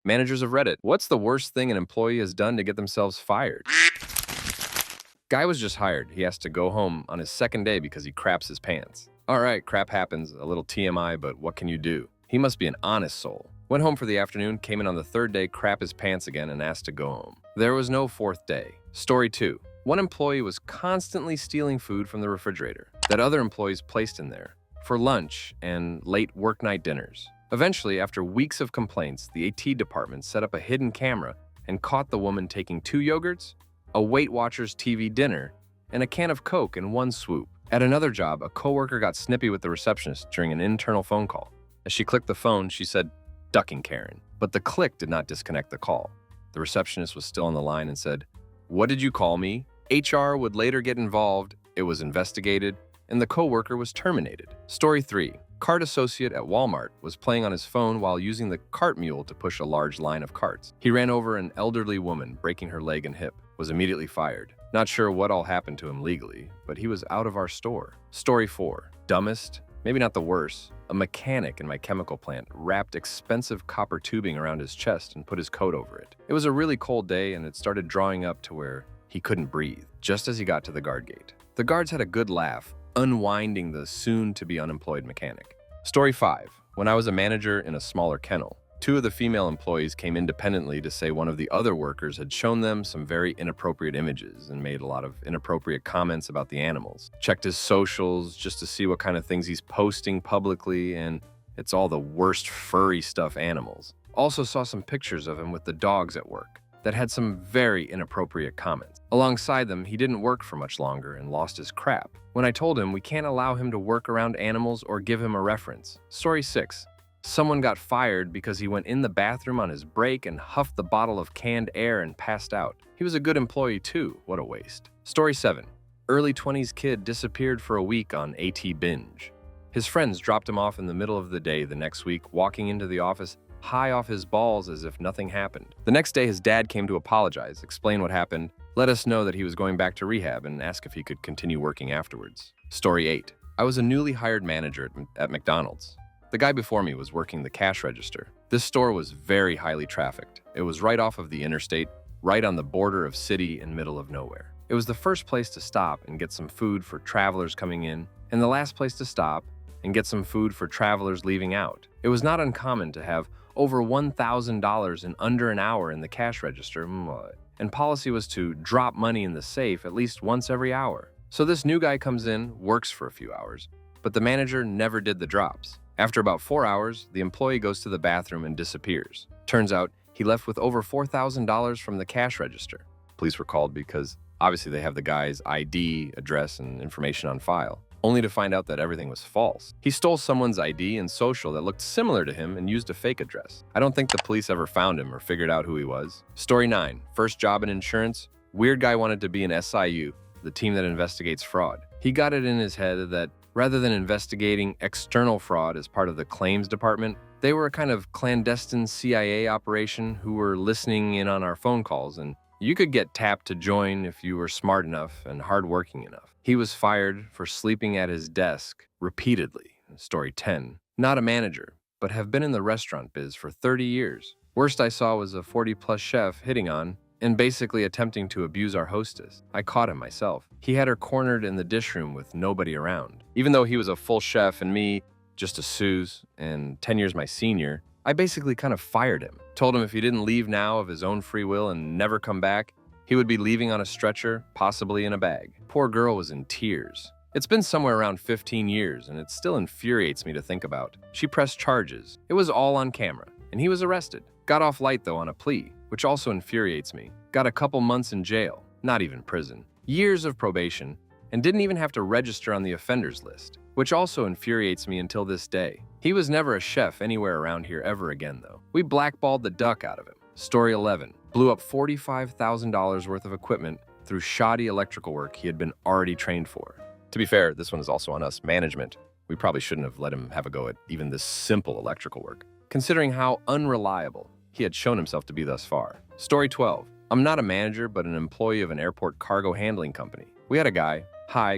Managers of Reddit, what's the worst thing an employee has done to get themselves fired? Guy was just hired. He has to go home on his second day because he craps his pants. All right, crap happens, a little TMI, but what can you do? He must be an honest soul. Went home for the afternoon, came in on the third day, crap his pants again, and asked to go home. There was no fourth day. Story 2. One employee was constantly stealing food from the refrigerator that other employees placed in there for lunch and late work night dinners. Eventually, after weeks of complaints, the AT department set up a hidden camera and caught the woman taking 2 yogurts, a Weight Watchers TV dinner, and a can of Coke in one swoop. At another job, a coworker got snippy with the receptionist during an internal phone call. As she clicked the phone, she said, "Ducking Karen." But the click did not disconnect the call. The receptionist was still on the line and said, "What did you call me?" HR would later get involved, it was investigated, and the coworker was terminated. Story 3. Cart associate at Walmart was playing on his phone while using the cart mule to push a large line of carts. He ran over an elderly woman, breaking her leg and hip, was immediately fired. Not sure what all happened to him legally, but he was out of our store. Story 4. Dumbest? Maybe not the worst. A mechanic in my chemical plant wrapped expensive copper tubing around his chest and put his coat over it. It was a really cold day and it started drawing up to where he couldn't breathe, just as he got to the guard gate. The guards had a good laugh, unwinding the soon-to-be unemployed mechanic. Story 5. When I was a manager in a smaller kennel, 2 of the female employees came independently to say one of the other workers had shown them some very inappropriate images and made a lot of inappropriate comments about the animals. Checked his socials just to see what kind of things he's posting publicly, and it's all the worst furry stuff animals. Also saw some pictures of him with the dogs at work that had some very inappropriate comments. Alongside them, he didn't work for much longer and lost his crap. When I told him we can't allow him to work around animals or give him a reference. Story 6. Someone got fired because he went in the bathroom on his break and huffed the bottle of canned air and passed out. He was a good employee too, what a waste. Story 7. Early 20s kid disappeared for a week on AT binge. His friends dropped him off in the middle of the day the next week, walking into the office high off his balls as if nothing happened. The next day his dad came to apologize, explain what happened, let us know that he was going back to rehab, and ask if he could continue working afterwards. Story 8. I was a newly hired manager at McDonald's. The guy before me was working the cash register. This store was very highly trafficked. It was right off of the interstate, right on the border of city and middle of nowhere. It was the first place to stop and get some food for travelers coming in, and the last place to stop and get some food for travelers leaving out. It was not uncommon to have over $1,000 in under an hour in the cash register, and policy was to drop money in the safe at least once every hour. So this new guy comes in, works for a few hours, but the manager never did the drops. After about 4 hours, the employee goes to the bathroom and disappears. Turns out he left with over $4,000 from the cash register. Police were called because obviously they have the guy's ID, address, and information on file, only to find out that everything was false. He stole someone's ID and social that looked similar to him and used a fake address. I don't think the police ever found him or figured out who he was. Story 9. First job in insurance. Weird guy wanted to be an SIU, the team that investigates fraud. He got it in his head that rather than investigating external fraud as part of the claims department, they were a kind of clandestine CIA operation who were listening in on our phone calls, and you could get tapped to join if you were smart enough and hardworking enough. He was fired for sleeping at his desk repeatedly. Story 10. Not a manager, but have been in the restaurant biz for 30 years. Worst I saw was a 40-plus chef hitting on and basically attempting to abuse our hostess. I caught him myself. He had her cornered in the dish room with nobody around. Even though he was a full chef and me just a sous and 10 years my senior, I basically kind of fired him. Told him if he didn't leave now of his own free will and never come back, he would be leaving on a stretcher, possibly in a bag. Poor girl was in tears. It's been somewhere around 15 years and it still infuriates me to think about. She pressed charges. It was all on camera and he was arrested. Got off light though on a plea, which also infuriates me. Got a couple months in jail, not even prison. Years of probation, and didn't even have to register on the offenders list, which also infuriates me until this day. He was never a chef anywhere around here ever again though. We blackballed the duck out of him. Story 11. Blew up $45,000 worth of equipment through shoddy electrical work he had been already trained for. To be fair, this one is also on us, management. We probably shouldn't have let him have a go at even this simple electrical work, considering how unreliable he had shown himself to be thus far. Story 12. I'm not a manager, but an employee of an airport cargo handling company. We had a guy,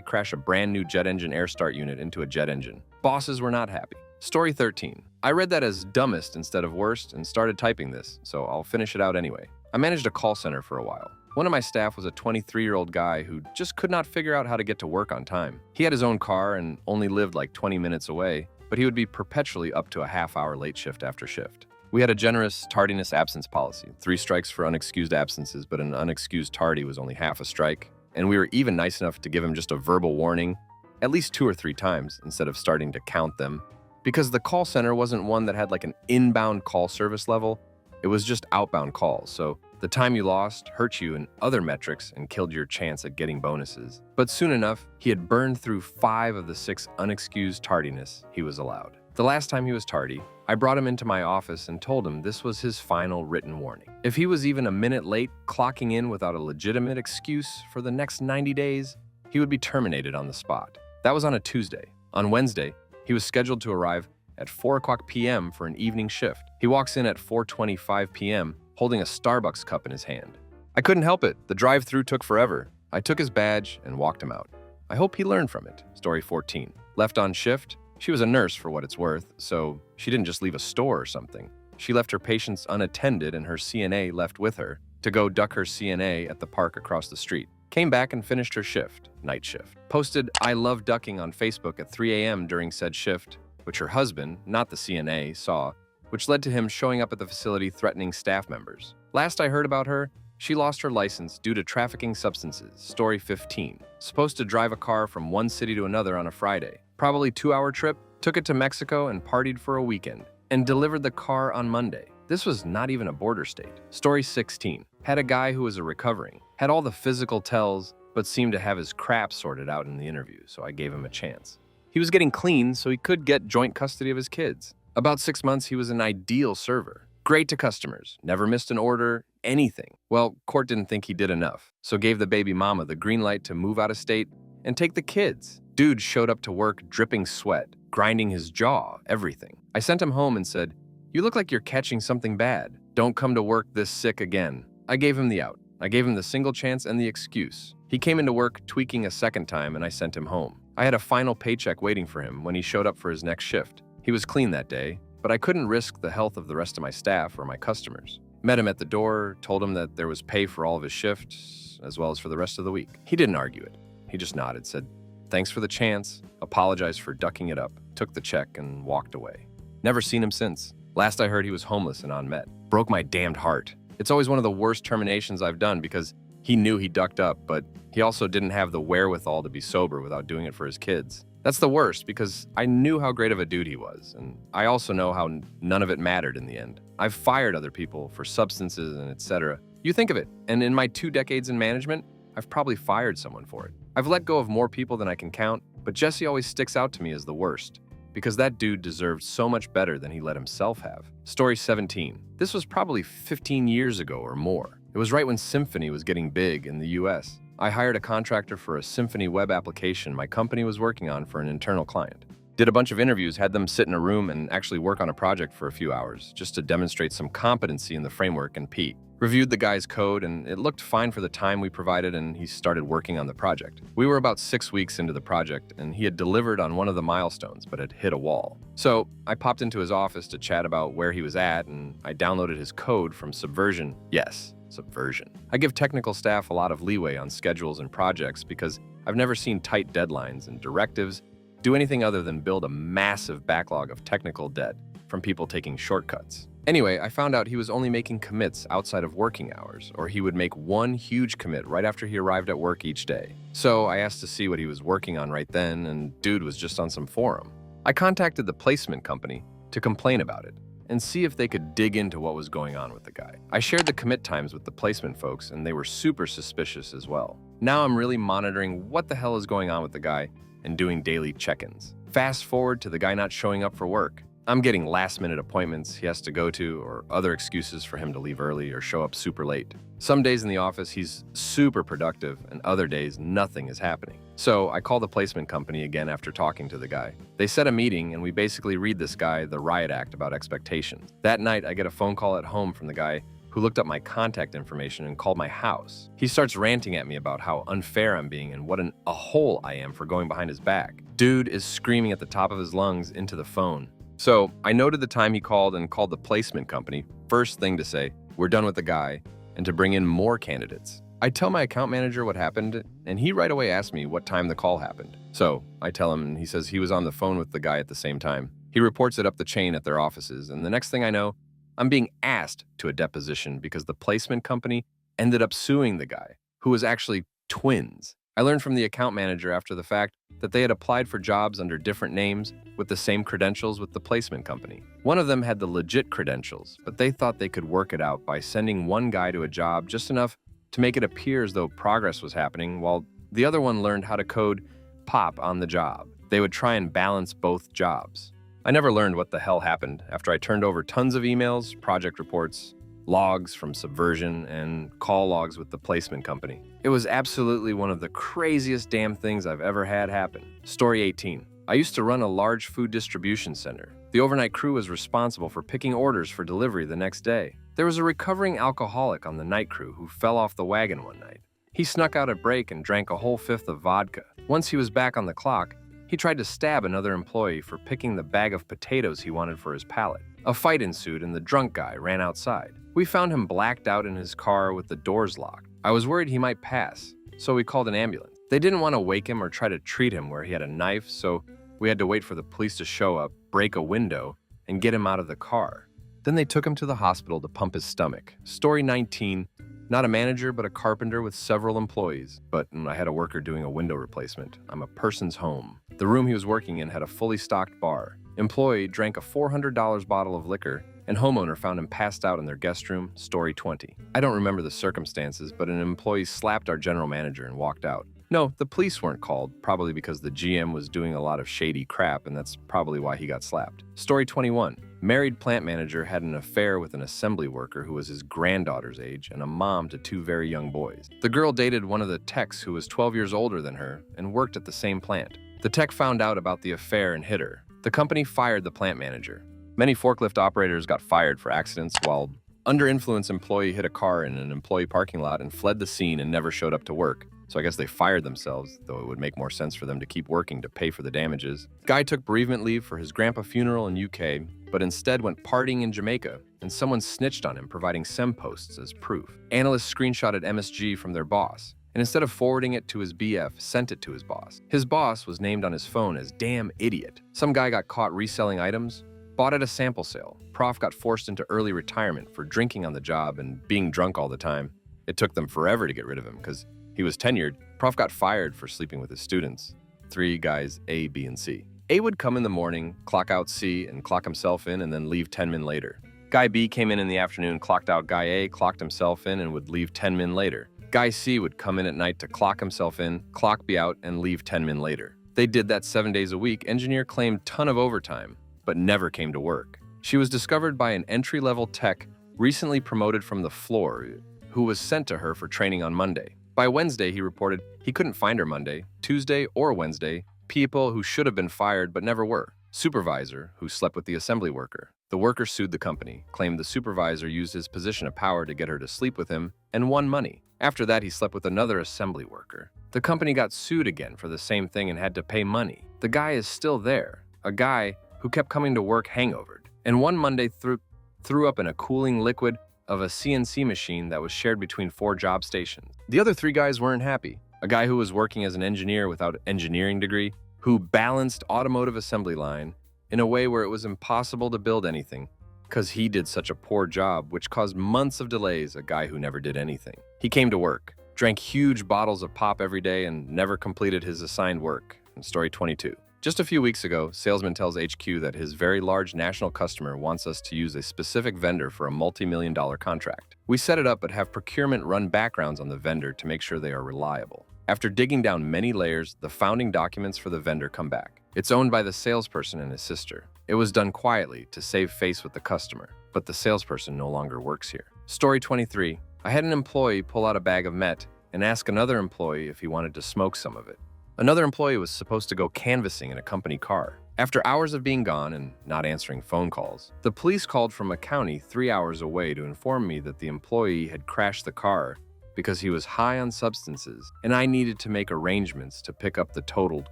crash a brand new jet engine air start unit into a jet engine. Bosses were not happy. Story 13. I read that as dumbest instead of worst and started typing this, so I'll finish it out anyway. I managed a call center for a while. One of my staff was a 23-year-old guy who just could not figure out how to get to work on time. He had his own car and only lived like 20 minutes away, but he would be perpetually up to a half-hour late shift after shift. We had a generous tardiness absence policy, 3 strikes for unexcused absences, but an unexcused tardy was only half a strike. And we were even nice enough to give him just a verbal warning at least 2 or 3 times instead of starting to count them. Because the call center wasn't one that had like an inbound call service level, it was just outbound calls, so the time you lost hurt you in other metrics and killed your chance at getting bonuses. But soon enough, he had burned through 5 of the 6 unexcused tardiness he was allowed. The last time he was tardy, I brought him into my office and told him this was his final written warning. If he was even a minute late, clocking in without a legitimate excuse for the next 90 days, he would be terminated on the spot. That was on a Tuesday. On Wednesday, he was scheduled to arrive at 4 o'clock p.m. for an evening shift. He walks in at 4:25 p.m. holding a Starbucks cup in his hand. I couldn't help it. The drive-thru took forever. I took his badge and walked him out. I hope he learned from it. Story 14. Left on shift. She was a nurse for what it's worth, so she didn't just leave a store or something. She left her patients unattended and her CNA left with her to go duck her CNA at the park across the street. Came back and finished her shift, night shift. Posted "I love ducking" on Facebook at 3 a.m. during said shift, which her husband, not the CNA, saw, which led to him showing up at the facility threatening staff members. Last I heard about her, she lost her license due to trafficking substances. Story 15. Supposed to drive a car from one city to another on a Friday. Probably 2-hour trip, took it to Mexico and partied for a weekend, and delivered the car on Monday. This was not even a border state. Story 16. Had a guy who was a recovering, had all the physical tells, but seemed to have his crap sorted out in the interview, so I gave him a chance. He was getting clean, so he could get joint custody of his kids. About 6 months, he was an ideal server. Great to customers, never missed an order, anything. Well, court didn't think he did enough, so gave the baby mama the green light to move out of state and take the kids. Dude showed up to work dripping sweat, grinding his jaw, everything. I sent him home and said, "You look like you're catching something bad. Don't come to work this sick again." I gave him the out. I gave him the single chance and the excuse. He came into work tweaking a second time and I sent him home. I had a final paycheck waiting for him when he showed up for his next shift. He was clean that day, but I couldn't risk the health of the rest of my staff or my customers. Met him at the door, told him that there was pay for all of his shifts, as well as for the rest of the week. He didn't argue it. He just nodded, said, "Thanks for the chance," apologized for ducking it up, took the check, and walked away. Never seen him since. Last I heard, he was homeless and unmet. Broke my damned heart. It's always one of the worst terminations I've done because he knew he ducked up, but he also didn't have the wherewithal to be sober without doing it for his kids. That's the worst because I knew how great of a dude he was, and I also know how none of it mattered in the end. I've fired other people for substances and etc. You think of it, and in my 2 decades in management, I've probably fired someone for it. I've let go of more people than I can count, but Jesse always sticks out to me as the worst, because that dude deserved so much better than he let himself have. Story 17. This was probably 15 years ago or more. It was right when Symphony was getting big in the US. I hired a contractor for a Symphony web application my company was working on for an internal client. Did a bunch of interviews, had them sit in a room and actually work on a project for a few hours, just to demonstrate some competency in the framework and Pete. Reviewed the guy's code and it looked fine for the time we provided and he started working on the project. We were about 6 weeks into the project and he had delivered on one of the milestones but had hit a wall. So I popped into his office to chat about where he was at and I downloaded his code from Subversion. Yes, Subversion. I give technical staff a lot of leeway on schedules and projects because I've never seen tight deadlines and directives do anything other than build a massive backlog of technical debt from people taking shortcuts. Anyway, I found out he was only making commits outside of working hours, or he would make one huge commit right after he arrived at work each day. So I asked to see what he was working on right then, and dude was just on some forum. I contacted the placement company to complain about it and see if they could dig into what was going on with the guy. I shared the commit times with the placement folks, and they were super suspicious as well. Now I'm really monitoring what the hell is going on with the guy and doing daily check-ins. Fast forward to the guy not showing up for work. I'm getting last-minute appointments he has to go to or other excuses for him to leave early or show up super late. Some days in the office, he's super productive, and other days, nothing is happening. So I call the placement company again after talking to the guy. They set a meeting, and we basically read this guy the riot act about expectations. That night, I get a phone call at home from the guy who looked up my contact information and called my house. He starts ranting at me about how unfair I'm being and what a hole I am for going behind his back. Dude is screaming at the top of his lungs into the phone. So I noted the time he called and called the placement company, first thing to say, we're done with the guy, and to bring in more candidates. I tell my account manager what happened, and he right away asked me what time the call happened. So I tell him, and he says he was on the phone with the guy at the same time. He reports it up the chain at their offices, and the next thing I know, I'm being asked to a deposition because the placement company ended up suing the guy, who was actually twins. I learned from the account manager after the fact that they had applied for jobs under different names with the same credentials with the placement company. One of them had the legit credentials, but they thought they could work it out by sending one guy to a job just enough to make it appear as though progress was happening, while the other one learned how to code POP on the job. They would try and balance both jobs. I never learned what the hell happened after I turned over tons of emails, project reports, logs from Subversion, and call logs with the placement company. It was absolutely one of the craziest damn things I've ever had happen. Story 18. I used to run a large food distribution center. The overnight crew was responsible for picking orders for delivery the next day. There was a recovering alcoholic on the night crew who fell off the wagon one night. He snuck out a break and drank a whole fifth of vodka. Once he was back on the clock, he tried to stab another employee for picking the bag of potatoes he wanted for his pallet. A fight ensued and the drunk guy ran outside. We found him blacked out in his car with the doors locked. I was worried he might pass, so we called an ambulance. They didn't want to wake him or try to treat him where he had a knife, so we had to wait for the police to show up, break a window, and get him out of the car. Then they took him to the hospital to pump his stomach. Story 19. Not a manager, but a carpenter with several employees. But I had a worker doing a window replacement. I'm a person's home. The room he was working in had a fully stocked bar. Employee drank a $400 bottle of liquor, and homeowner found him passed out in their guest room. Story 20. I don't remember the circumstances, but an employee slapped our general manager and walked out. No, the police weren't called, probably because the GM was doing a lot of shady crap, and that's probably why he got slapped. Story 21. Married plant manager had an affair with an assembly worker who was his granddaughter's age and a mom to two very young boys. The girl dated one of the techs who was 12 years older than her and worked at the same plant. The tech found out about the affair and hit her. The company fired the plant manager. Many forklift operators got fired for accidents, while under-influence employee hit a car in an employee parking lot and fled the scene and never showed up to work. So I guess they fired themselves, though it would make more sense for them to keep working to pay for the damages. Guy took bereavement leave for his grandpa funeral in UK, but instead went partying in Jamaica, and someone snitched on him, providing SEM posts as proof. Analysts screenshotted MSG from their boss, and instead of forwarding it to his BF, sent it to his boss. His boss was named on his phone as damn idiot. Some guy got caught reselling items, bought at a sample sale. Prof got forced into early retirement for drinking on the job and being drunk all the time. It took them forever to get rid of him because he was tenured. Prof got fired for sleeping with his students. 3 guys, A, B, and C. A would come in the morning, clock out C, and clock himself in, and then leave 10 min later. Guy B came in the afternoon, clocked out Guy A, clocked himself in, and would leave 10 min later. Guy C would come in at night to clock himself in, clock B out, and leave 10 min later. They did that 7 days a week. Engineer claimed ton of overtime, but never came to work. She was discovered by an entry-level tech recently promoted from the floor, who was sent to her for training on Monday. By Wednesday, he reported he couldn't find her Monday, Tuesday, or Wednesday, people who should have been fired but never were. Supervisor, who slept with the assembly worker. The worker sued the company, claimed the supervisor used his position of power to get her to sleep with him, and won money. After that, he slept with another assembly worker. The company got sued again for the same thing and had to pay money. The guy is still there, a guy who kept coming to work hangovered, and one Monday threw up in a cooling liquid of a CNC machine that was shared between 4 job stations. The other 3 guys weren't happy. A guy who was working as an engineer without an engineering degree, who balanced automotive assembly line in a way where it was impossible to build anything because he did such a poor job, which caused months of delays. A guy who never did anything. He came to work, drank huge bottles of pop every day, and never completed his assigned work. In story 22. Just a few weeks ago, salesman tells HQ that his very large national customer wants us to use a specific vendor for a multi-million-dollar contract. We set it up but have procurement run backgrounds on the vendor to make sure they are reliable. After digging down many layers, the founding documents for the vendor come back. It's owned by the salesperson and his sister. It was done quietly to save face with the customer, but the salesperson no longer works here. Story 23. I had an employee pull out a bag of meth and ask another employee if he wanted to smoke some of it. Another employee was supposed to go canvassing in a company car. After hours of being gone and not answering phone calls, the police called from a county 3 hours away to inform me that the employee had crashed the car because he was high on substances, and I needed to make arrangements to pick up the totaled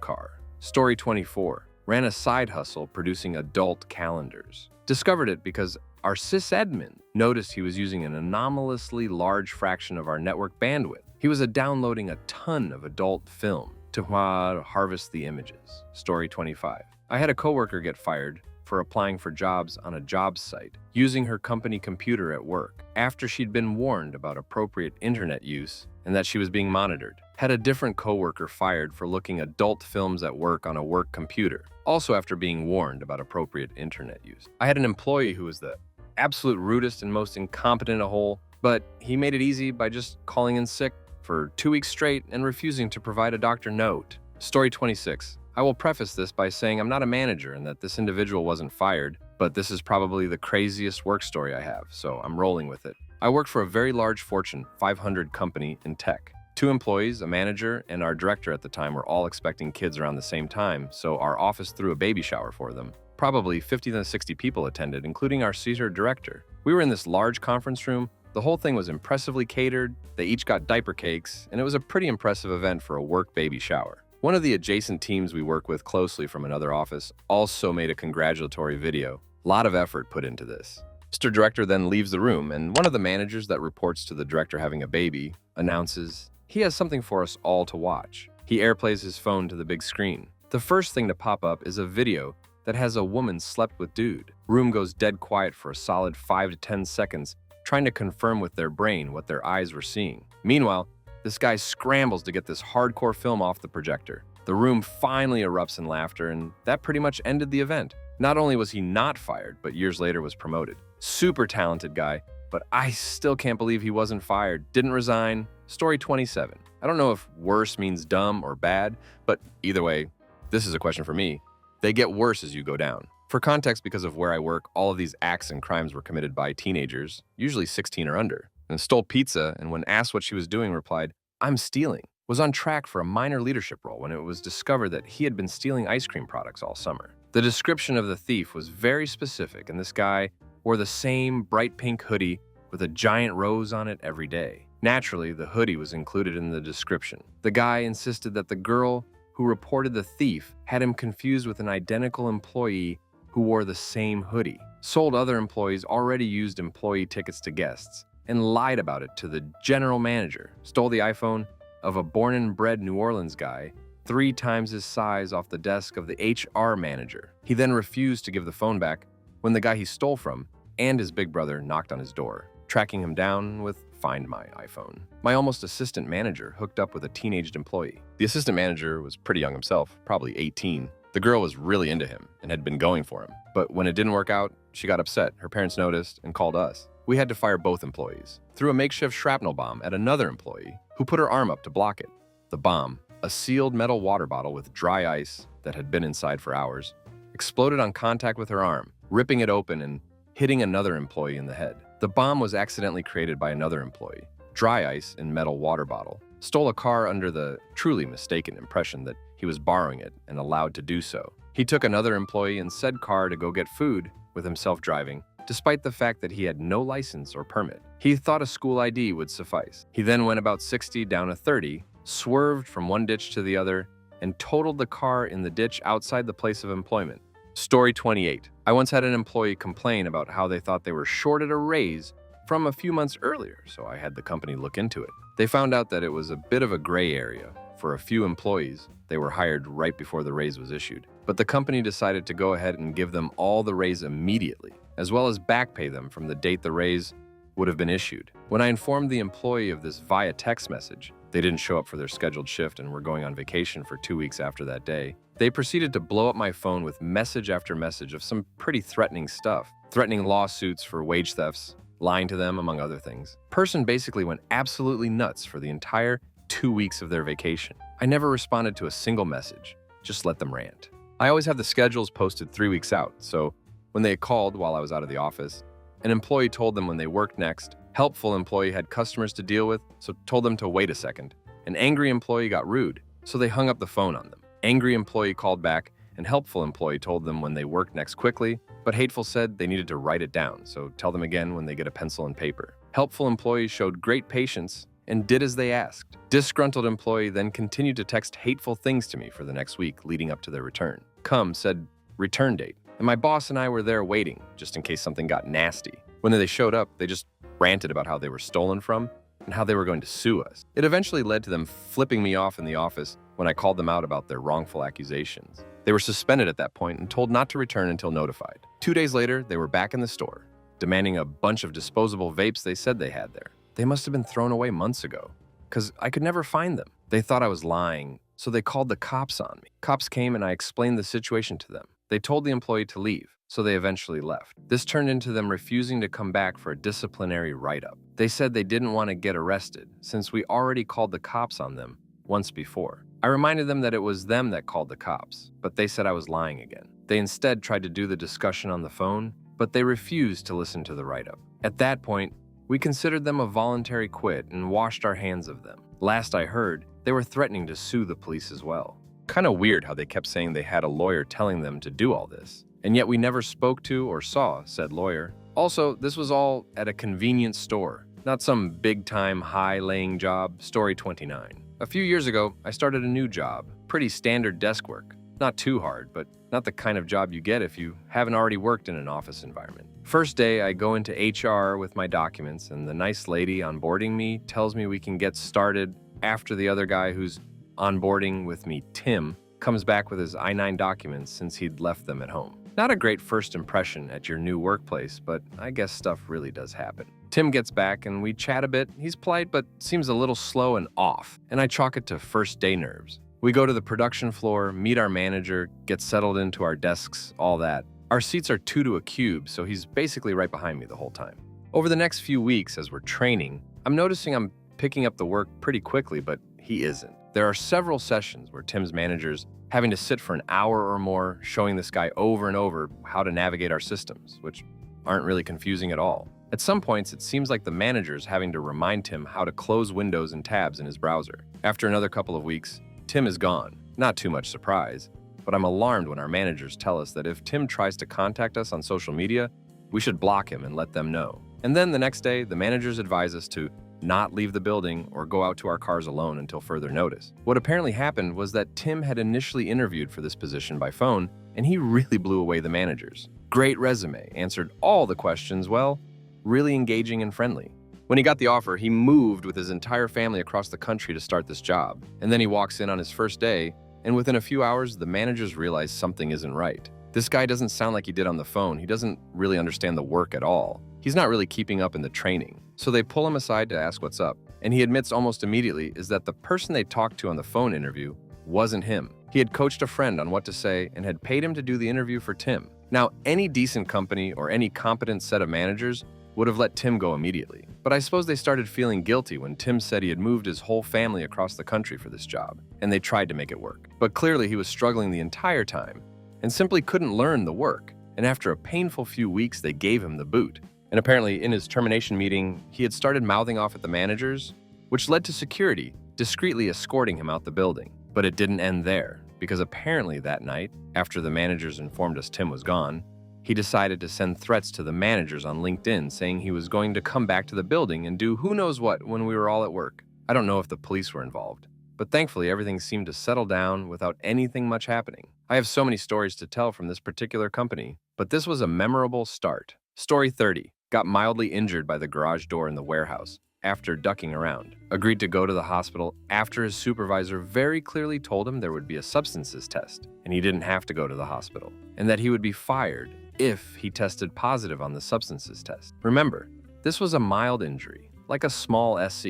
car. Story 24. ran a side hustle producing adult calendars. Discovered it because our sysadmin noticed he was using an anomalously large fraction of our network bandwidth. He was downloading a ton of adult film to harvest the images. Story 25. I had a coworker get fired for applying for jobs on a job site using her company computer at work after she'd been warned about appropriate internet use and that she was being monitored. Had a different coworker fired for looking adult films at work on a work computer, also after being warned about appropriate internet use. I had an employee who was the absolute rudest and most incompetent a whole, but he made it easy by just calling in sick for 2 weeks straight and refusing to provide a doctor note. Story 26. I will preface this by saying I'm not a manager and that this individual wasn't fired, but this is probably the craziest work story I have, so I'm rolling with it. I worked for a very large Fortune 500 company in tech. 2 employees, a manager, and our director at the time were all expecting kids around the same time, so our office threw a baby shower for them. Probably 50 to 60 people attended, including our senior director. We were in this large conference room. The whole thing was impressively catered, they each got diaper cakes, and it was a pretty impressive event for a work baby shower. One of the adjacent teams we work with closely from another office also made a congratulatory video. A lot of effort put into this. Mr. Director then leaves the room, and one of the managers that reports to the director having a baby announces he has something for us all to watch. He airplays his phone to the big screen. The first thing to pop up is a video that has a woman slept with dude. Room goes dead quiet for a solid 5 to 10 seconds, trying to confirm with their brain what their eyes were seeing. Meanwhile, this guy scrambles to get this hardcore film off the projector. The room finally erupts in laughter, and that pretty much ended the event. Not only was he not fired, but years later was promoted. Super talented guy, but I still can't believe he wasn't fired. Didn't resign. Story 27. I don't know if worse means dumb or bad, but either way, this is a question for me. They get worse as you go down. For context, because of where I work, all of these acts and crimes were committed by teenagers, usually 16 or under, and stole pizza, and when asked what she was doing, replied, "I'm stealing." Was on track for a minor leadership role when it was discovered that he had been stealing ice cream products all summer. The description of the thief was very specific, and this guy wore the same bright pink hoodie with a giant rose on it every day. Naturally, the hoodie was included in the description. The guy insisted that the girl who reported the thief had him confused with an identical employee who wore the same hoodie, sold other employees already used employee tickets to guests, and lied about it to the general manager, stole the iPhone of a born and bred New Orleans guy 3 times his size off the desk of the HR manager. He then refused to give the phone back when the guy he stole from and his big brother knocked on his door, tracking him down with "Find my iPhone." My almost assistant manager hooked up with a teenaged employee. The assistant manager was pretty young himself, probably 18. The girl was really into him and had been going for him. But when it didn't work out, she got upset. Her parents noticed and called us. We had to fire both employees. Threw a makeshift shrapnel bomb at another employee who put her arm up to block it. The bomb, a sealed metal water bottle with dry ice that had been inside for hours, exploded on contact with her arm, ripping it open and hitting another employee in the head. The bomb was accidentally created by another employee. Dry ice in metal water bottle. Stole a car under the truly mistaken impression that he was borrowing it and allowed to do so. He took another employee in said car to go get food with himself driving, despite the fact that he had no license or permit. He thought a school ID would suffice. He then went about 60 down a 30, swerved from one ditch to the other, and totaled the car in the ditch outside the place of employment. Story 28. I once had an employee complain about how they thought they were shorted a raise from a few months earlier, so I had the company look into it. They found out that it was a bit of a gray area. For a few employees, they were hired right before the raise was issued. But the company decided to go ahead and give them all the raise immediately, as well as back pay them from the date the raise would have been issued. When I informed the employee of this via text message, they didn't show up for their scheduled shift and were going on vacation for 2 weeks after that day. They proceeded to blow up my phone with message after message of some pretty threatening stuff, threatening lawsuits for wage thefts, lying to them, among other things. Person basically went absolutely nuts for the entire 2 weeks of their vacation. I never responded to a single message, just let them rant. I always have the schedules posted 3 weeks out, so when they called while I was out of the office, an employee told them when they worked next. Helpful employee had customers to deal with, so told them to wait a second. An angry employee got rude, so they hung up the phone on them. Angry employee called back, and helpful employee told them when they worked next quickly, but hateful said they needed to write it down, so tell them again when they get a pencil and paper. Helpful employee showed great patience and did as they asked. Disgruntled employee then continued to text hateful things to me for the next week leading up to their return. come said return date. And my boss and I were there waiting, just in case something got nasty. When they showed up, they just ranted about how they were stolen from and how they were going to sue us. It eventually led to them flipping me off in the office when I called them out about their wrongful accusations. They were suspended at that point and told not to return until notified. 2 days later, they were back in the store, demanding a bunch of disposable vapes they said they had there. They must have been thrown away months ago, because I could never find them. They thought I was lying, so they called the cops on me. Cops came and I explained the situation to them. They told the employee to leave, so they eventually left. This turned into them refusing to come back for a disciplinary write-up. They said they didn't want to get arrested, since we already called the cops on them once before. I reminded them that it was them that called the cops, but they said I was lying again. They instead tried to do the discussion on the phone, but they refused to listen to the write-up. At that point, we considered them a voluntary quit and washed our hands of them. Last I heard, they were threatening to sue the police as well. Kinda weird how they kept saying they had a lawyer telling them to do all this, and yet we never spoke to or saw said lawyer. Also, this was all at a convenience store, not some big-time high-laying job. Story 29. A few years ago, I started a new job. Pretty standard desk work. Not too hard, but not the kind of job you get if you haven't already worked in an office environment. First day, I go into HR with my documents, and the nice lady onboarding me tells me we can get started after the other guy who's onboarding with me, Tim, comes back with his I-9 documents since he'd left them at home. Not a great first impression at your new workplace, but I guess stuff really does happen. Tim gets back and we chat a bit. He's polite but seems a little slow and off, and I chalk it to first day nerves. We go to the production floor, meet our manager, get settled into our desks, all that. Our seats are 2 to a cube, so he's basically right behind me the whole time. Over the next few weeks as we're training, I'm noticing I'm picking up the work pretty quickly, but he isn't. There are several sessions where Tim's manager's having to sit for an hour or more showing this guy over and over how to navigate our systems, which aren't really confusing at all. At some points, it seems like the manager's having to remind Tim how to close windows and tabs in his browser. After another couple of weeks, Tim is gone. Not too much surprise, but I'm alarmed when our managers tell us that if Tim tries to contact us on social media, we should block him and let them know. And then the next day, the managers advise us to not leave the building or go out to our cars alone until further notice. What apparently happened was that Tim had initially interviewed for this position by phone, and he really blew away the managers. Great resume, answered all the questions well, really engaging and friendly. When he got the offer, he moved with his entire family across the country to start this job. And then he walks in on his first day, and within a few hours, the managers realize something isn't right. This guy doesn't sound like he did on the phone. He doesn't really understand the work at all. He's not really keeping up in the training. So they pull him aside to ask what's up. And he admits almost immediately is that the person they talked to on the phone interview wasn't him. He had coached a friend on what to say and had paid him to do the interview for Tim. Now, any decent company or any competent set of managers would have let Tim go immediately. But I suppose they started feeling guilty when Tim said he had moved his whole family across the country for this job, and they tried to make it work. But clearly he was struggling the entire time and simply couldn't learn the work. And after a painful few weeks, they gave him the boot. And apparently in his termination meeting, he had started mouthing off at the managers, which led to security discreetly escorting him out the building. But it didn't end there, because apparently that night, after the managers informed us Tim was gone, he decided to send threats to the managers on LinkedIn saying he was going to come back to the building and do who knows what when we were all at work. I don't know if the police were involved, but thankfully everything seemed to settle down without anything much happening. I have so many stories to tell from this particular company, but this was a memorable start. Story 30. Got mildly injured by the garage door in the warehouse after ducking around. Agreed to go to the hospital after his supervisor very clearly told him there would be a substances test and he didn't have to go to the hospital, and that he would be fired if he tested positive on the substances test. Remember, this was a mild injury, like a small SC.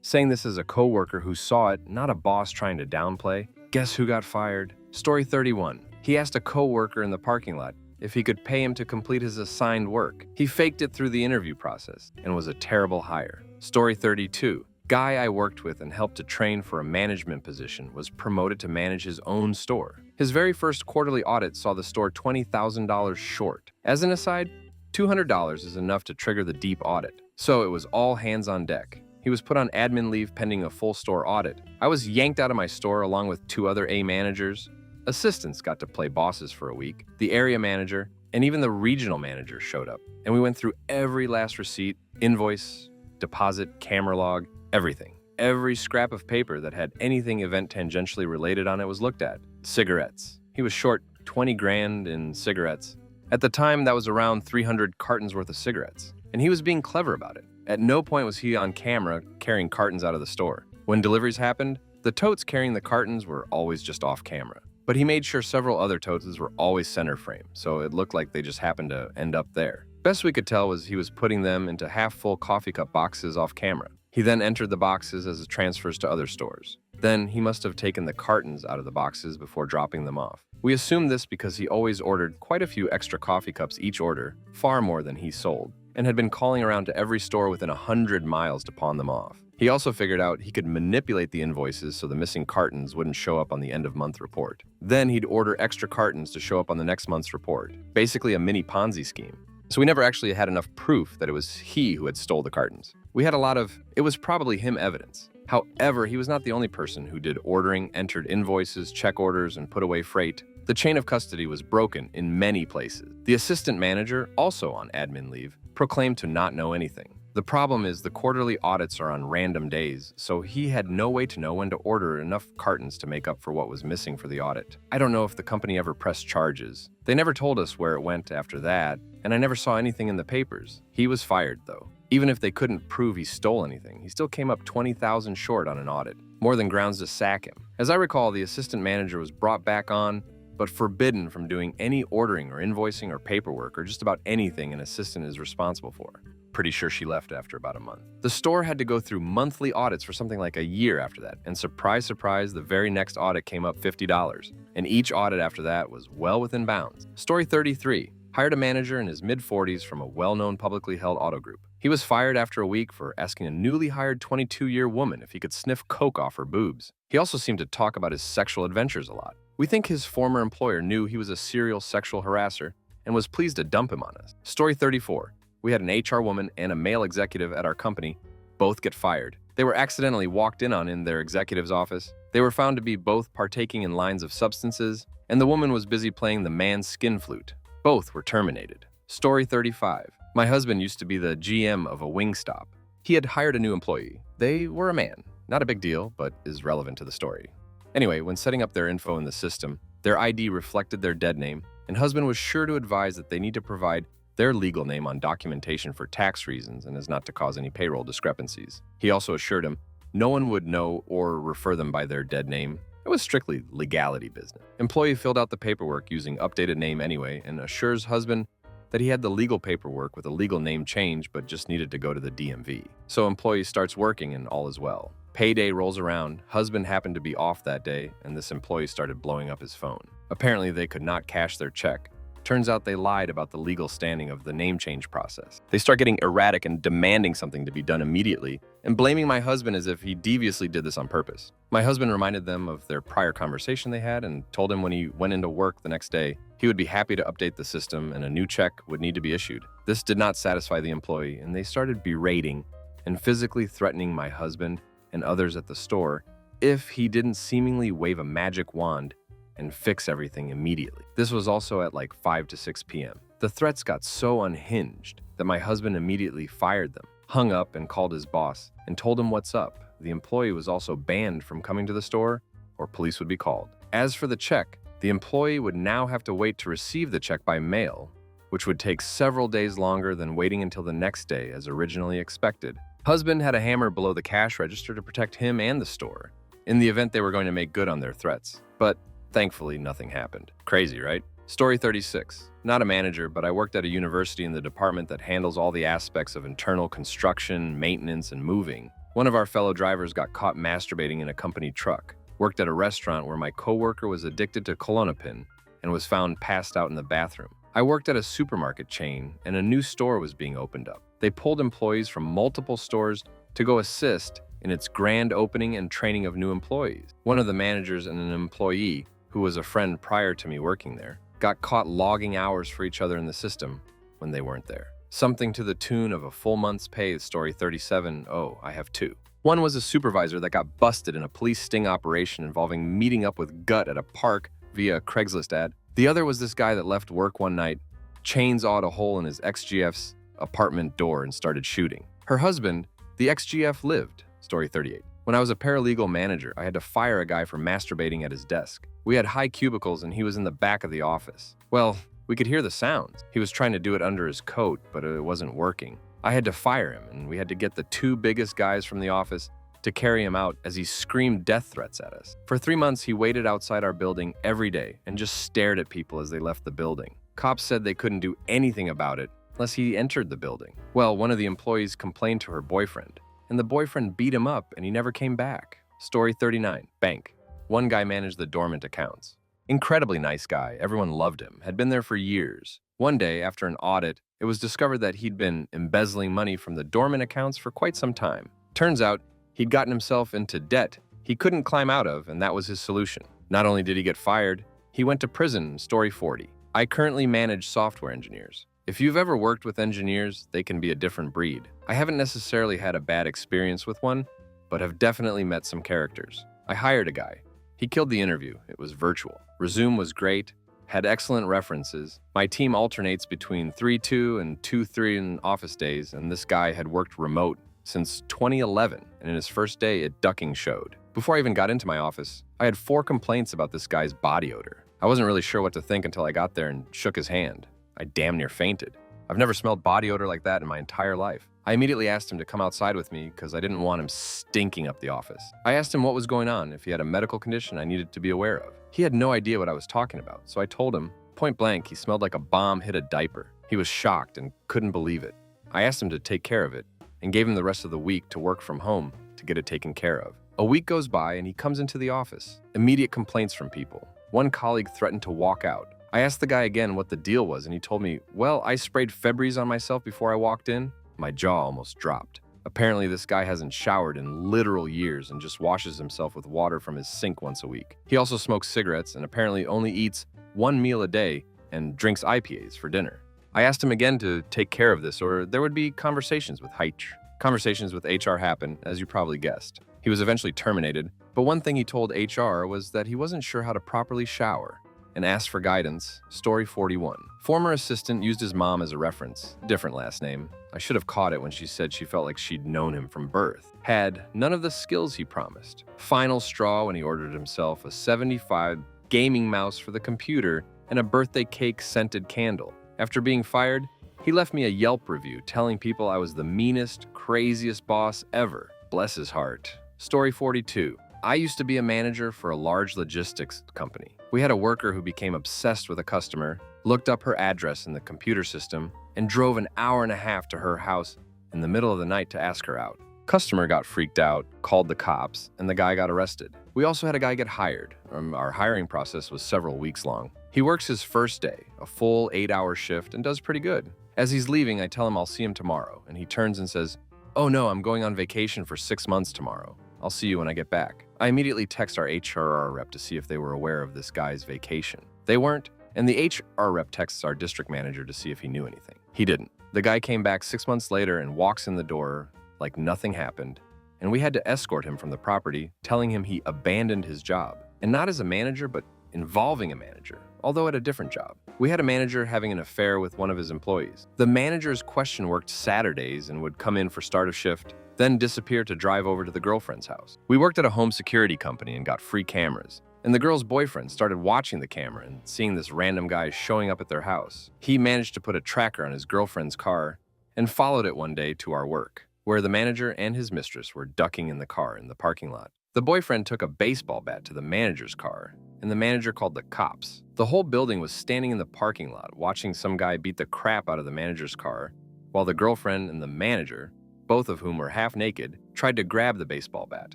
Saying this as a coworker who saw it, not a boss trying to downplay. Guess who got fired? Story 31. He asked a coworker in the parking lot if he could pay him to complete his assigned work. He faked it through the interview process and was a terrible hire. Story 32. Guy I worked with and helped to train for a management position was promoted to manage his own store. His very first quarterly audit saw the store $20,000 short. As an aside, $200 is enough to trigger the deep audit. So it was all hands on deck. He was put on admin leave pending a full store audit. I was yanked out of my store along with 2 other A managers. Assistants got to play bosses for a week. The area manager and even the regional manager showed up. And we went through every last receipt, invoice, deposit, camera log, everything. Every scrap of paper that had anything event tangentially related on it was looked at. Cigarettes. He was short 20 grand in cigarettes. At the time, that was around 300 cartons worth of cigarettes. And he was being clever about it. At no point was he on camera carrying cartons out of the store. When deliveries happened, the totes carrying the cartons were always just off camera. But he made sure several other totes were always center frame, so it looked like they just happened to end up there. Best we could tell was he was putting them into half-full coffee cup boxes off camera. He then entered the boxes as transfers to other stores. Then he must have taken the cartons out of the boxes before dropping them off. We assume this because he always ordered quite a few extra coffee cups each order, far more than he sold, and had been calling around to every store within 100 miles to pawn them off. He also figured out he could manipulate the invoices so the missing cartons wouldn't show up on the end-of-month report. Then he'd order extra cartons to show up on the next month's report. Basically a mini Ponzi scheme. So we never actually had enough proof that it was he who had stole the cartons. We had a lot of, it was probably him evidence. However, he was not the only person who did ordering, entered invoices, check orders, and put away freight. The chain of custody was broken in many places. The assistant manager, also on admin leave, proclaimed to not know anything. The problem is the quarterly audits are on random days, so he had no way to know when to order enough cartons to make up for what was missing for the audit. I don't know if the company ever pressed charges. They never told us where it went after that, and I never saw anything in the papers. He was fired, though. Even if they couldn't prove he stole anything, he still came up $20,000 short on an audit, more than grounds to sack him. As I recall, the assistant manager was brought back on, but forbidden from doing any ordering or invoicing or paperwork or just about anything an assistant is responsible for. Pretty sure she left after about a month. The store had to go through monthly audits for something like a year after that, and surprise, surprise, the very next audit came up $50, and each audit after that was well within bounds. Story 33. Hired a manager in his mid-40s from a well-known publicly held auto group. He was fired after a week for asking a newly hired 22-year woman if he could sniff coke off her boobs. He also seemed to talk about his sexual adventures a lot. We think his former employer knew he was a serial sexual harasser and was pleased to dump him on us. Story 34. We had an HR woman and a male executive at our company both get fired. They were accidentally walked in on in their executive's office. They were found to be both partaking in lines of substances, and the woman was busy playing the man's skin flute. Both were terminated. Story 35. My husband used to be the GM of a Wingstop. He had hired a new employee. They were a man. Not a big deal, but is relevant to the story. Anyway, when setting up their info in the system, their ID reflected their dead name, and husband was sure to advise that they need to provide their legal name on documentation for tax reasons and as not to cause any payroll discrepancies. He also assured him no one would know or refer them by their dead name. It was strictly legality business. Employee filled out the paperwork using updated name anyway and assures husband that he had the legal paperwork with a legal name change but just needed to go to the DMV. So employee starts working and all is well. Payday rolls around, husband happened to be off that day, and this employee started blowing up his phone. Apparently they could not cash their check. Turns out they lied about the legal standing of the name change process. They start getting erratic and demanding something to be done immediately, and blaming my husband as if he deviously did this on purpose. My husband reminded them of their prior conversation they had and told him when he went into work the next day, he would be happy to update the system and a new check would need to be issued. This did not satisfy the employee, and they started berating and physically threatening my husband and others at the store if he didn't seemingly wave a magic wand and fix everything immediately. This was also at like 5 to 6 p.m. The threats got so unhinged that my husband immediately fired them, hung up and called his boss and told him what's up. The employee was also banned from coming to the store or police would be called. As for the check, the employee would now have to wait to receive the check by mail, which would take several days longer than waiting until the next day as originally expected. Husband had a hammer below the cash register to protect him and the store in the event they were going to make good on their threats. But thankfully, nothing happened. Crazy, right? Story 36. Not a manager, but I worked at a university in the department that handles all the aspects of internal construction, maintenance, and moving. One of our fellow drivers got caught masturbating in a company truck. Worked at a restaurant where my coworker was addicted to Klonopin and was found passed out in the bathroom. I worked at a supermarket chain, and a new store was being opened up. They pulled employees from multiple stores to go assist in its grand opening and training of new employees. One of the managers and an employee, who was a friend prior to me working there, got caught logging hours for each other in the system when they weren't there. Something to the tune of a full month's pay. Story 37. Oh, I have two. One was a supervisor that got busted in a police sting operation involving meeting up with Gut at a park via a Craigslist ad. The other was this guy that left work one night, chainsawed a hole in his ex-GF's apartment door and started shooting. Her husband, the ex-GF, lived. Story 38. When I was a paralegal manager, I had to fire a guy for masturbating at his desk. We had high cubicles and he was in the back of the office. Well, we could hear the sounds. He was trying to do it under his coat, but it wasn't working. I had to fire him, and we had to get the two biggest guys from the office to carry him out as he screamed death threats at us. For 3 months, he waited outside our building every day and just stared at people as they left the building. Cops said they couldn't do anything about it unless he entered the building. Well, one of the employees complained to her boyfriend, and the boyfriend beat him up and he never came back. Story 39, bank. One guy managed the dormant accounts. Incredibly nice guy, everyone loved him, had been there for years. One day, after an audit, it was discovered that he'd been embezzling money from the dormant accounts for quite some time. Turns out, he'd gotten himself into debt he couldn't climb out of, and that was his solution. Not only did he get fired, he went to prison. Story 40. I currently manage software engineers. If you've ever worked with engineers, they can be a different breed. I haven't necessarily had a bad experience with one, but have definitely met some characters. I hired a guy. He killed the interview. It was virtual. Resume was great, had excellent references. My team alternates between 3-2 and 2-3 in office days, and this guy had worked remote since 2011, and in his first day, a ducking showed. Before I even got into my office, I had 4 complaints about this guy's body odor. I wasn't really sure what to think until I got there and shook his hand. I damn near fainted. I've never smelled body odor like that in my entire life. I immediately asked him to come outside with me because I didn't want him stinking up the office. I asked him what was going on, if he had a medical condition I needed to be aware of. He had no idea what I was talking about, so I told him, point blank, he smelled like a bomb hit a diaper. He was shocked and couldn't believe it. I asked him to take care of it and gave him the rest of the week to work from home to get it taken care of. A week goes by and he comes into the office. Immediate complaints from people. One colleague threatened to walk out. I asked the guy again what the deal was, and he told me, well, I sprayed Febreze on myself before I walked in. My jaw almost dropped. Apparently, this guy hasn't showered in literal years and just washes himself with water from his sink once a week. He also smokes cigarettes and apparently only eats 1 meal a day and drinks IPAs for dinner. I asked him again to take care of this, or there would be conversations with HR. Conversations with HR happen, as you probably guessed. He was eventually terminated, but one thing he told HR was that he wasn't sure how to properly shower and asked for guidance. Story 41. Former assistant used his mom as a reference. Different last name. I should have caught it when she said she felt like she'd known him from birth. Had none of the skills he promised. Final straw when he ordered himself a 75 gaming mouse for the computer and a birthday cake scented candle. After being fired, he left me a Yelp review telling people I was the meanest, craziest boss ever. Bless his heart. Story 42. I used to be a manager for a large logistics company. We had a worker who became obsessed with a customer, looked up her address in the computer system, and drove an hour and a half to her house in the middle of the night to ask her out. Customer got freaked out, called the cops, and the guy got arrested. We also had a guy get hired. Our hiring process was several weeks long. He works his first day, a full 8-hour shift, and does pretty good. As he's leaving, I tell him I'll see him tomorrow, and he turns and says, "Oh no, I'm going on vacation for 6 months tomorrow. I'll see you when I get back." I immediately text our HR rep to see if they were aware of this guy's vacation. They weren't, and the HR rep texts our district manager to see if he knew anything. He didn't. The guy came back 6 months later and walks in the door like nothing happened, and we had to escort him from the property, telling him he abandoned his job. And not as a manager, but involving a manager, although at a different job. We had a manager having an affair with one of his employees. The manager's question worked Saturdays and would come in for start of shift, then disappear to drive over to the girlfriend's house. We worked at a home security company and got free cameras, and the girl's boyfriend started watching the camera and seeing this random guy showing up at their house. He managed to put a tracker on his girlfriend's car and followed it one day to our work, where the manager and his mistress were ducking in the car in the parking lot. The boyfriend took a baseball bat to the manager's car, and the manager called the cops. The whole building was standing in the parking lot watching some guy beat the crap out of the manager's car, while the girlfriend and the manager, both of whom were half naked, tried to grab the baseball bat.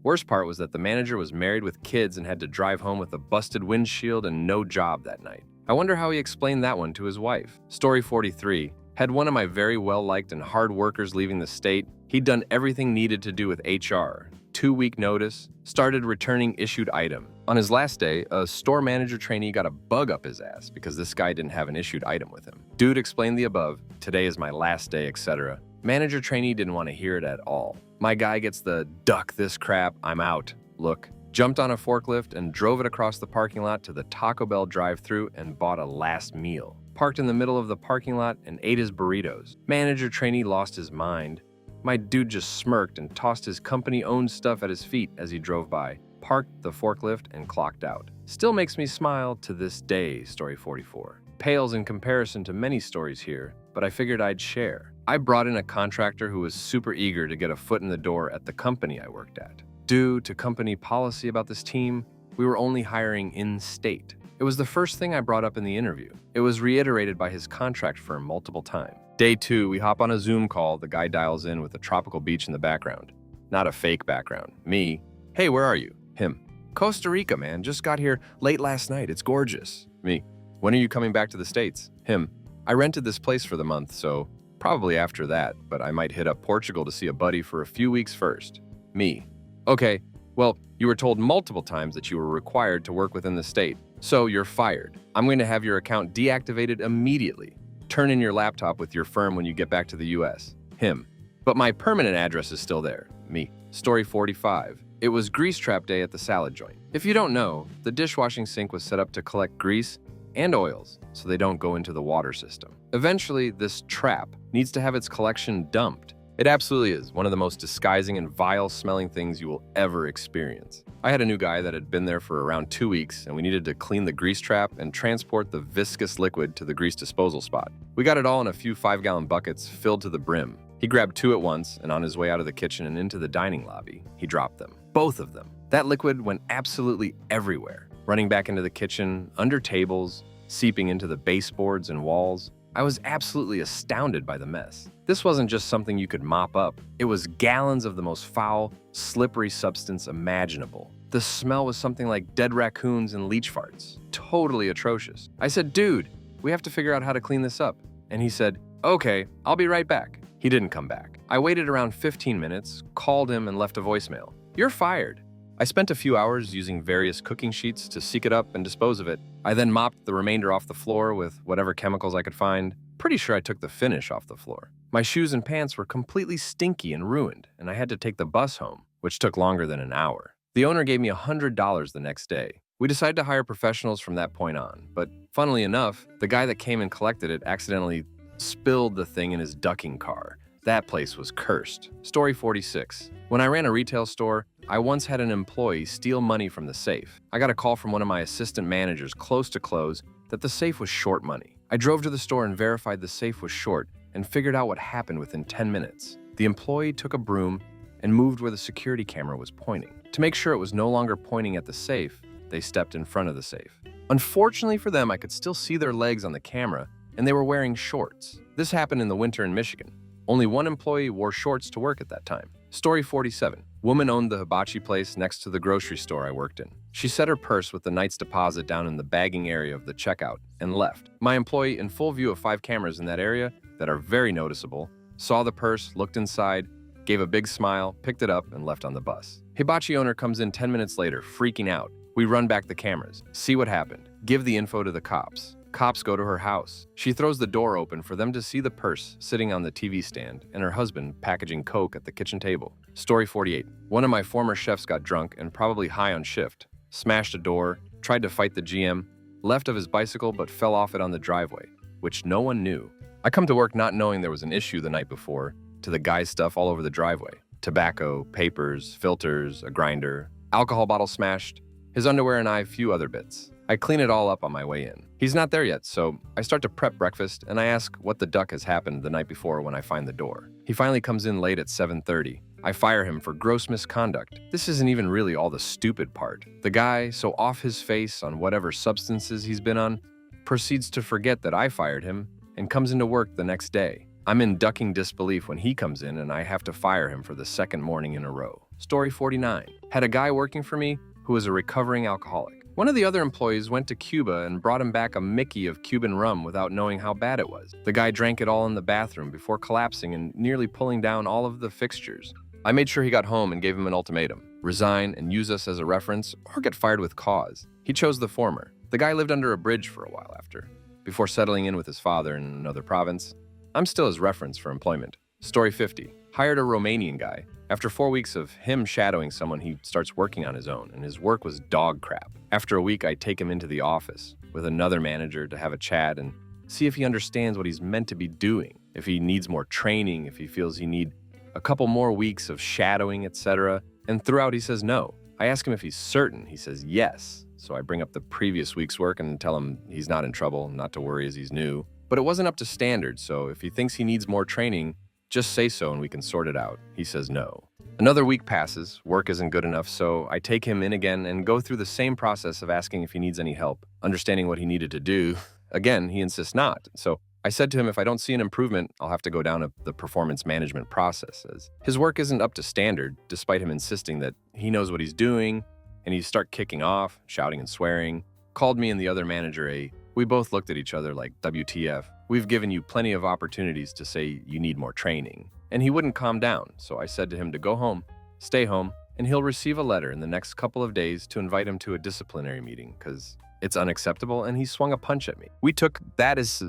Worst part was that the manager was married with kids and had to drive home with a busted windshield and no job that night. I wonder how he explained that one to his wife. Story 43. Had one of my very well-liked and hard workers leaving the state. He'd done everything needed to do with HR. 2-week notice, started returning issued item. On his last day, a store manager trainee got a bug up his ass because this guy didn't have an issued item with him. Dude explained the above, today is my last day, etc. Manager trainee didn't want to hear it at all. My guy gets the "duck this crap, I'm out" look, jumped on a forklift and drove it across the parking lot to the Taco Bell drive-thru and bought a last meal. Parked in the middle of the parking lot and ate his burritos. Manager trainee lost his mind, My dude just smirked and tossed his company-owned stuff at his feet as he drove by, parked the forklift, and clocked out. Still makes me smile to this day, story 44. Pales in comparison to many stories here, but I figured I'd share. I brought in a contractor who was super eager to get a foot in the door at the company I worked at. Due to company policy about this team, we were only hiring in-state. It was the first thing I brought up in the interview. It was reiterated by his contract firm multiple times. Day 2, we hop on a Zoom call. The guy dials in with a tropical beach in the background. Not a fake background. Me, hey, where are you? Him, Costa Rica, man. Just got here late last night. It's gorgeous. Me, when are you coming back to the States? Him, I rented this place for the month, so probably after that, but I might hit up Portugal to see a buddy for a few weeks first. Me, okay, well, you were told multiple times that you were required to work within the state, so you're fired. I'm going to have your account deactivated immediately. Turn in your laptop with your firm when you get back to the US. Him, but my permanent address is still there. Me, story 45. It was grease trap day at the salad joint. If you don't know, the dishwashing sink was set up to collect grease and oils so they don't go into the water system. Eventually, this trap needs to have its collection dumped. It absolutely is one of the most disguising and vile-smelling things you will ever experience. I had a new guy that had been there for around 2 weeks, and we needed to clean the grease trap and transport the viscous liquid to the grease disposal spot. We got it all in a few 5-gallon buckets filled to the brim. He grabbed 2 at once, and on his way out of the kitchen and into the dining lobby, he dropped them. Both of them. That liquid went absolutely everywhere, running back into the kitchen, under tables, seeping into the baseboards and walls. I was absolutely astounded by the mess. This wasn't just something you could mop up. It was gallons of the most foul, slippery substance imaginable. The smell was something like dead raccoons and leech farts. Totally atrocious. I said, dude, we have to figure out how to clean this up. And he said, okay, I'll be right back. He didn't come back. I waited around 15 minutes, called him, and left a voicemail. You're fired. I spent a few hours using various cooking sheets to seek it up and dispose of it. I then mopped the remainder off the floor with whatever chemicals I could find. Pretty sure I took the finish off the floor. My shoes and pants were completely stinky and ruined, and I had to take the bus home, which took longer than an hour. The owner gave me $100 the next day. We decided to hire professionals from that point on, but funnily enough, the guy that came and collected it accidentally spilled the thing in his ducking car. That place was cursed. Story 46. When I ran a retail store, I once had an employee steal money from the safe. I got a call from one of my assistant managers close to close that the safe was short money. I drove to the store and verified the safe was short and figured out what happened within 10 minutes. The employee took a broom and moved where the security camera was pointing. To make sure it was no longer pointing at the safe, they stepped in front of the safe. Unfortunately for them, I could still see their legs on the camera, and they were wearing shorts. This happened in the winter in Michigan. Only one employee wore shorts to work at that time. Story 47. Woman owned the hibachi place next to the grocery store I worked in. She set her purse with the night's deposit down in the bagging area of the checkout and left. My employee, in full view of 5 cameras in that area that are very noticeable, saw the purse, looked inside, gave a big smile, picked it up, and left on the bus. Hibachi owner comes in 10 minutes later, freaking out. We run back the cameras, see what happened, give the info to the cops. Cops go to her house. She throws the door open for them to see the purse sitting on the TV stand and her husband packaging Coke at the kitchen table. Story 48. One of my former chefs got drunk and probably high on shift, smashed a door, tried to fight the GM, left of his bicycle but fell off it on the driveway, which no one knew. I come to work not knowing there was an issue the night before to the guy's stuff all over the driveway. Tobacco, papers, filters, a grinder, alcohol bottle smashed, his underwear and I a few other bits. I clean it all up on my way in. He's not there yet, so I start to prep breakfast and I ask what the duck has happened the night before when I find the door. He finally comes in late at 7:30. I fire him for gross misconduct. This isn't even really all the stupid part. The guy, so off his face on whatever substances he's been on, proceeds to forget that I fired him and comes into work the next day. I'm in ducking disbelief when he comes in and I have to fire him for the second morning in a row. Story 49. Had a guy working for me who was a recovering alcoholic. One of the other employees went to Cuba and brought him back a Mickey of Cuban rum without knowing how bad it was. The guy drank it all in the bathroom before collapsing and nearly pulling down all of the fixtures. I made sure he got home and gave him an ultimatum: resign and use us as a reference or get fired with cause. He chose the former. The guy lived under a bridge for a while after, before settling in with his father in another province. I'm still his reference for employment. Story 50. Hired a Romanian guy. After 4 weeks of him shadowing someone, he starts working on his own, and his work was dog crap. After a week, I take him into the office with another manager to have a chat and see if he understands what he's meant to be doing, if he needs more training, if he feels he needs A couple more weeks of shadowing, etc. And throughout he says no. I ask him if he's certain. He says yes. So I bring up the previous week's work and tell him he's not in trouble, not to worry as he's new. But it wasn't up to standard, so if he thinks he needs more training, just say so and we can sort it out. He says no. Another week passes, work isn't good enough, so I take him in again and go through the same process of asking if he needs any help, understanding what he needed to do. Again, he insists not. So I said to him, if I don't see an improvement, I'll have to go down the performance management process, as his work isn't up to standard, despite him insisting that he knows what he's doing, and he'd start kicking off, shouting and swearing. Called me and the other manager a. We both looked at each other like, WTF. We've given you plenty of opportunities to say you need more training. And he wouldn't calm down, so I said to him to go home, stay home, and he'll receive a letter in the next couple of days to invite him to a disciplinary meeting, because it's unacceptable, and he swung a punch at me. We took that as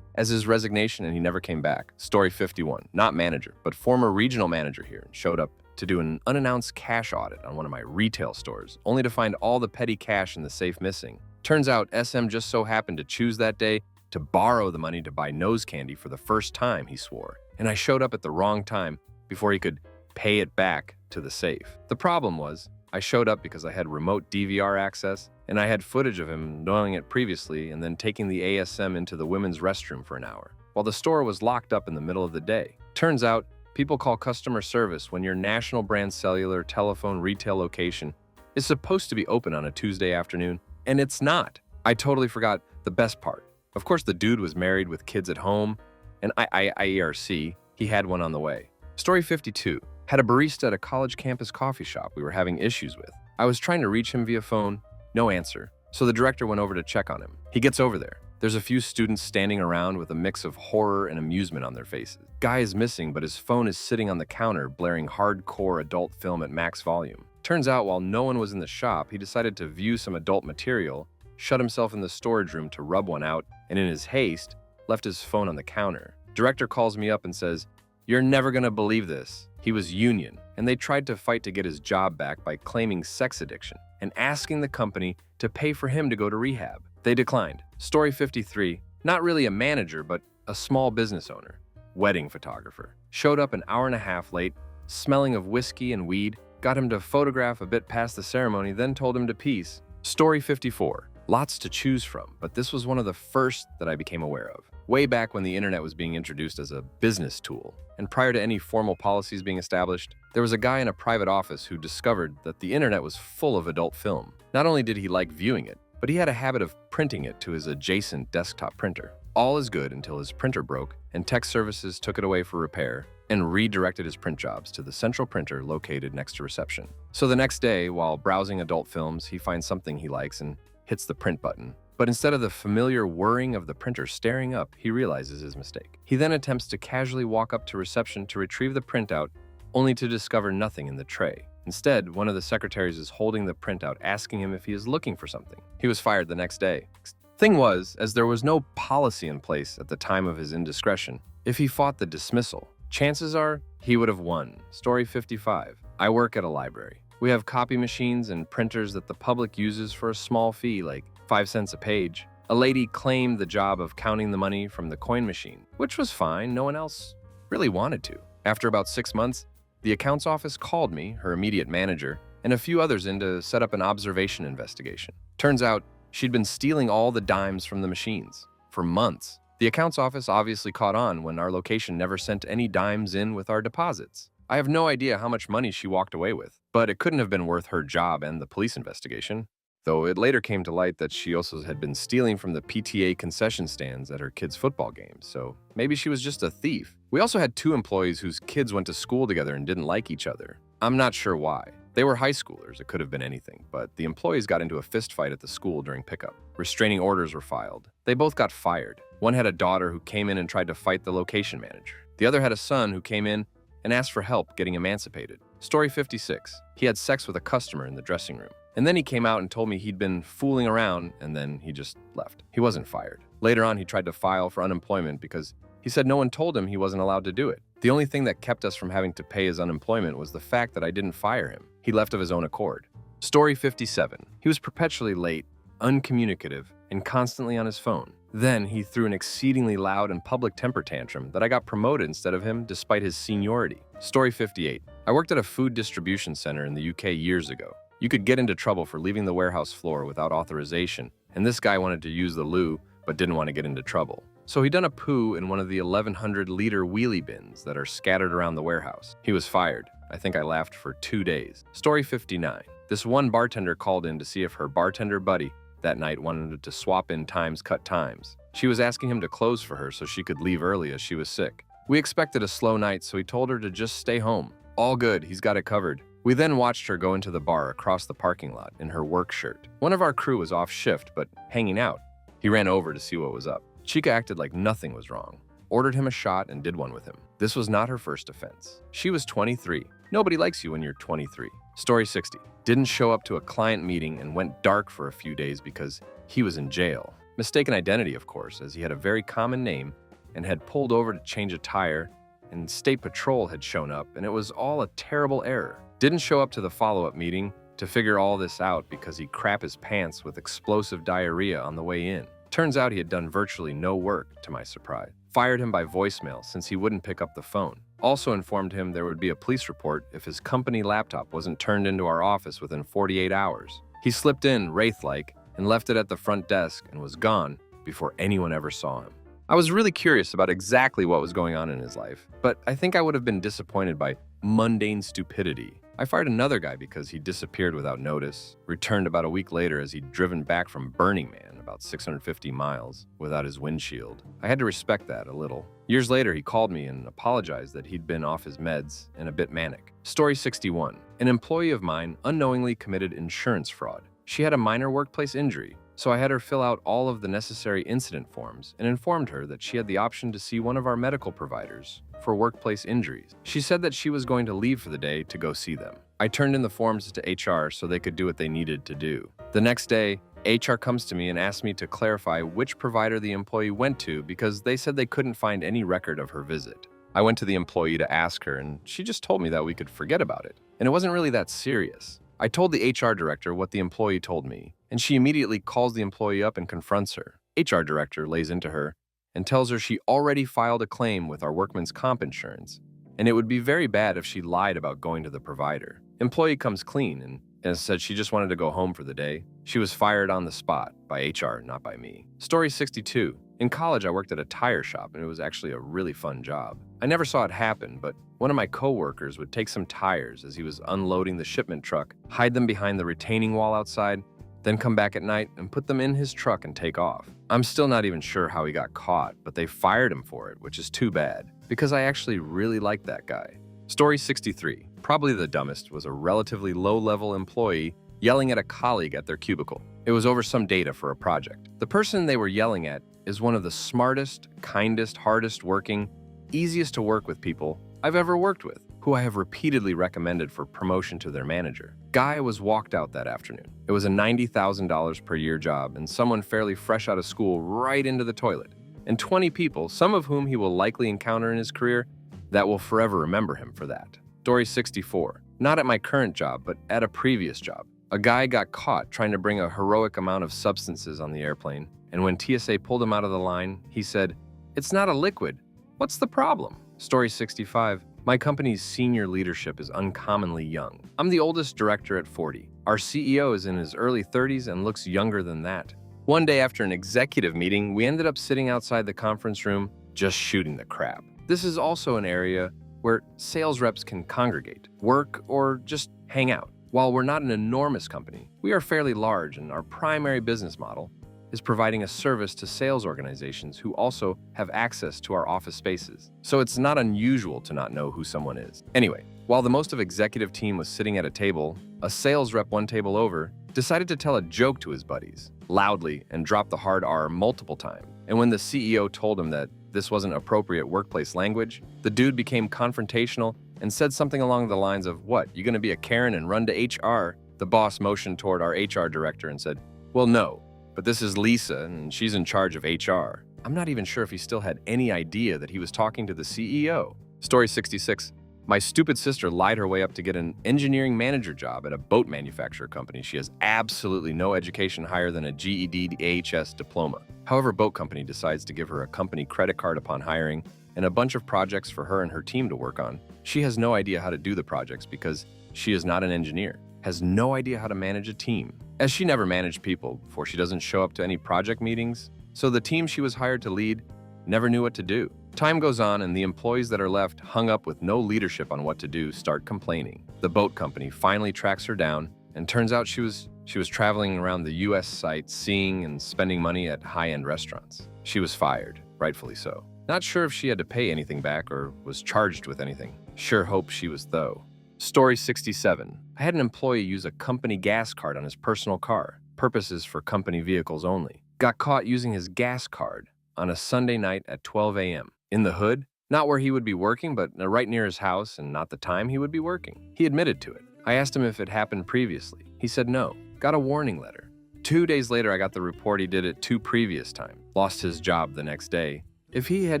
his resignation, and he never came back. Story 51, not manager, but former regional manager here, and showed up to do an unannounced cash audit on one of my retail stores, only to find all the petty cash in the safe missing. Turns out SM just so happened to choose that day to borrow the money to buy nose candy for the first time, he swore. And I showed up at the wrong time before he could pay it back to the safe. The problem was, I showed up because I had remote DVR access, and I had footage of him knowing it previously and then taking the ASM into the women's restroom for an hour, while the store was locked up in the middle of the day. Turns out, people call customer service when your national brand cellular telephone retail location is supposed to be open on a Tuesday afternoon, and it's not. I totally forgot the best part. Of course, the dude was married with kids at home, and IERC, he had one on the way. Story 52, had a barista at a college campus coffee shop we were having issues with. I was trying to reach him via phone, no answer, so the director went over to check on him. He gets over there. There's a few students standing around with a mix of horror and amusement on their faces. Guy is missing, but his phone is sitting on the counter blaring hardcore adult film at max volume. Turns out while no one was in the shop, he decided to view some adult material, shut himself in the storage room to rub one out, and in his haste, left his phone on the counter. Director calls me up and says, "You're never gonna believe this." He was union, and they tried to fight to get his job back by claiming sex addiction and asking the company to pay for him to go to rehab. They declined. Story 53, not really a manager, but a small business owner, wedding photographer. Showed up an hour and a half late, smelling of whiskey and weed, got him to photograph a bit past the ceremony, then told him to peace. Story 54, lots to choose from, but this was one of the first that I became aware of. Way back when the internet was being introduced as a business tool, and prior to any formal policies being established, there was a guy in a private office who discovered that the internet was full of adult film. Not only did he like viewing it, but he had a habit of printing it to his adjacent desktop printer. All is good until his printer broke, and tech services took it away for repair and redirected his print jobs to the central printer located next to reception. So the next day, while browsing adult films, he finds something he likes and hits the print button. But instead of the familiar whirring of the printer staring up, he realizes his mistake. He then attempts to casually walk up to reception to retrieve the printout, only to discover nothing in the tray. Instead, one of the secretaries is holding the printout, asking him if he is looking for something. He was fired the next day. Thing was, as there was no policy in place at the time of his indiscretion, if he fought the dismissal, chances are he would have won. Story 55. I work at a library. We have copy machines and printers that the public uses for a small fee, like 5 cents a page. A lady claimed the job of counting the money from the coin machine, which was fine. No one else really wanted to. After about 6 months, the accounts office called me, her immediate manager, and a few others in to set up an observation investigation. Turns out, she'd been stealing all the dimes from the machines for months. The accounts office obviously caught on when our location never sent any dimes in with our deposits. I have no idea how much money she walked away with, but it couldn't have been worth her job and the police investigation. Though it later came to light that she also had been stealing from the PTA concession stands at her kids' football games, so maybe she was just a thief. We also had 2 employees whose kids went to school together and didn't like each other. I'm not sure why. They were high schoolers, it could have been anything, but the employees got into a fist fight at the school during pickup. Restraining orders were filed. They both got fired. One had a daughter who came in and tried to fight the location manager. The other had a son who came in and asked for help getting emancipated. Story 56. He had sex with a customer in the dressing room. And then he came out and told me he'd been fooling around, and then he just left. He wasn't fired. Later on, he tried to file for unemployment because he said no one told him he wasn't allowed to do it. The only thing that kept us from having to pay his unemployment was the fact that I didn't fire him. He left of his own accord. Story 57. He was perpetually late, uncommunicative, and constantly on his phone. Then he threw an exceedingly loud and public temper tantrum that I got promoted instead of him despite his seniority. Story 58. I worked at a food distribution center in the UK years ago. You could get into trouble for leaving the warehouse floor without authorization, and this guy wanted to use the loo but didn't want to get into trouble. So he done a poo in one of the 1,100-liter wheelie bins that are scattered around the warehouse. He was fired. I think I laughed for 2 days. Story 59. This one bartender called in to see if her bartender buddy that night wanted to swap in cut times. She was asking him to close for her so she could leave early as she was sick. We expected a slow night, so he told her to just stay home. All good, he's got it covered. We then watched her go into the bar across the parking lot in her work shirt. One of our crew was off shift, but hanging out. He ran over to see what was up. Chica acted like nothing was wrong, ordered him a shot, and did one with him. This was not her first offense. She was 23. Nobody likes you when you're 23. Story 60. Didn't show up to a client meeting and went dark for a few days because he was in jail. Mistaken identity, of course, as he had a very common name and had pulled over to change a tire, and State Patrol had shown up, and it was all a terrible error. Didn't show up to the follow-up meeting to figure all this out because he crapped his pants with explosive diarrhea on the way in. Turns out he had done virtually no work, to my surprise. Fired him by voicemail since he wouldn't pick up the phone. Also informed him there would be a police report if his company laptop wasn't turned into our office within 48 hours. He slipped in, wraith-like, and left it at the front desk and was gone before anyone ever saw him. I was really curious about exactly what was going on in his life, but I think I would have been disappointed by mundane stupidity. I fired another guy because he disappeared without notice, returned about a week later as he'd driven back from Burning Man, about 650 miles, without his windshield. I had to respect that a little. Years later, he called me and apologized that he'd been off his meds and a bit manic. Story 61. An employee of mine unknowingly committed insurance fraud. She had a minor workplace injury, so I had her fill out all of the necessary incident forms and informed her that she had the option to see one of our medical providers for workplace injuries. She said that she was going to leave for the day to go see them. I turned in the forms to HR so they could do what they needed to do. The next day, HR comes to me and asks me to clarify which provider the employee went to because they said they couldn't find any record of her visit. I went to the employee to ask her, and she just told me that we could forget about it. And it wasn't really that serious. I told the HR director what the employee told me, and she immediately calls the employee up and confronts her. HR director lays into her and tells her she already filed a claim with our workman's comp insurance, and it would be very bad if she lied about going to the provider. Employee comes clean and said she just wanted to go home for the day. She was fired on the spot by HR, not by me. Story 62. In college, I worked at a tire shop, and it was actually a really fun job. I never saw it happen, but one of my coworkers would take some tires as he was unloading the shipment truck, hide them behind the retaining wall outside, then come back at night and put them in his truck and take off. I'm still not even sure how he got caught, but they fired him for it, which is too bad, because I actually really liked that guy. Story 63. Probably the dumbest was a relatively low-level employee yelling at a colleague at their cubicle. It was over some data for a project. The person they were yelling at is one of the smartest, kindest, hardest working, easiest to work with people I've ever worked with, who I have repeatedly recommended for promotion to their manager. Guy was walked out that afternoon. It was a $90,000 per year job and someone fairly fresh out of school right into the toilet. And 20 people, some of whom he will likely encounter in his career, that will forever remember him for that. Story 64. Not at my current job, but at a previous job. A guy got caught trying to bring a heroic amount of substances on the airplane, and when TSA pulled him out of the line, he said, "It's not a liquid. What's the problem?" Story 65. My company's senior leadership is uncommonly young. I'm the oldest director at 40. Our CEO is in his early 30s and looks younger than that. One day after an executive meeting, we ended up sitting outside the conference room, just shooting the crap. This is also an area where sales reps can congregate, work, or just hang out. While we're not an enormous company, we are fairly large, and our primary business model is providing a service to sales organizations who also have access to our office spaces. So it's not unusual to not know who someone is. Anyway, while the most of executive team was sitting at a table, a sales rep one table over decided to tell a joke to his buddies, loudly, and dropped the hard R multiple times. And when the CEO told him that this wasn't appropriate workplace language, the dude became confrontational and said something along the lines of, "What, you gonna be a Karen and run to HR?" The boss motioned toward our HR director and said, "Well, no, but this is Lisa and she's in charge of HR." I'm not even sure if he still had any idea that he was talking to the CEO. Story 66. My stupid sister lied her way up to get an engineering manager job at a boat manufacturer company. She has absolutely no education higher than a GED AHS diploma. However, boat company decides to give her a company credit card upon hiring and a bunch of projects for her and her team to work on. She has no idea how to do the projects because she is not an engineer, has no idea how to manage a team, as she never managed people before. She doesn't show up to any project meetings, so the team she was hired to lead never knew what to do. Time goes on, and the employees that are left, hung up with no leadership on what to do, start complaining. The boat company finally tracks her down, and turns out she was traveling around the U.S. site, seeing and spending money at high-end restaurants. She was fired, rightfully so. Not sure if she had to pay anything back or was charged with anything. Sure hope she was, though. Story 67. I had an employee use a company gas card on his personal car, purposes for company vehicles only. Got caught using his gas card on a Sunday night at 12 a.m. In the hood, not where he would be working, but right near his house and not the time he would be working. He admitted to it. I asked him if it happened previously. He said no. Got a warning letter. 2 days later, I got the report he did it 2 previous times. Lost his job the next day. If he had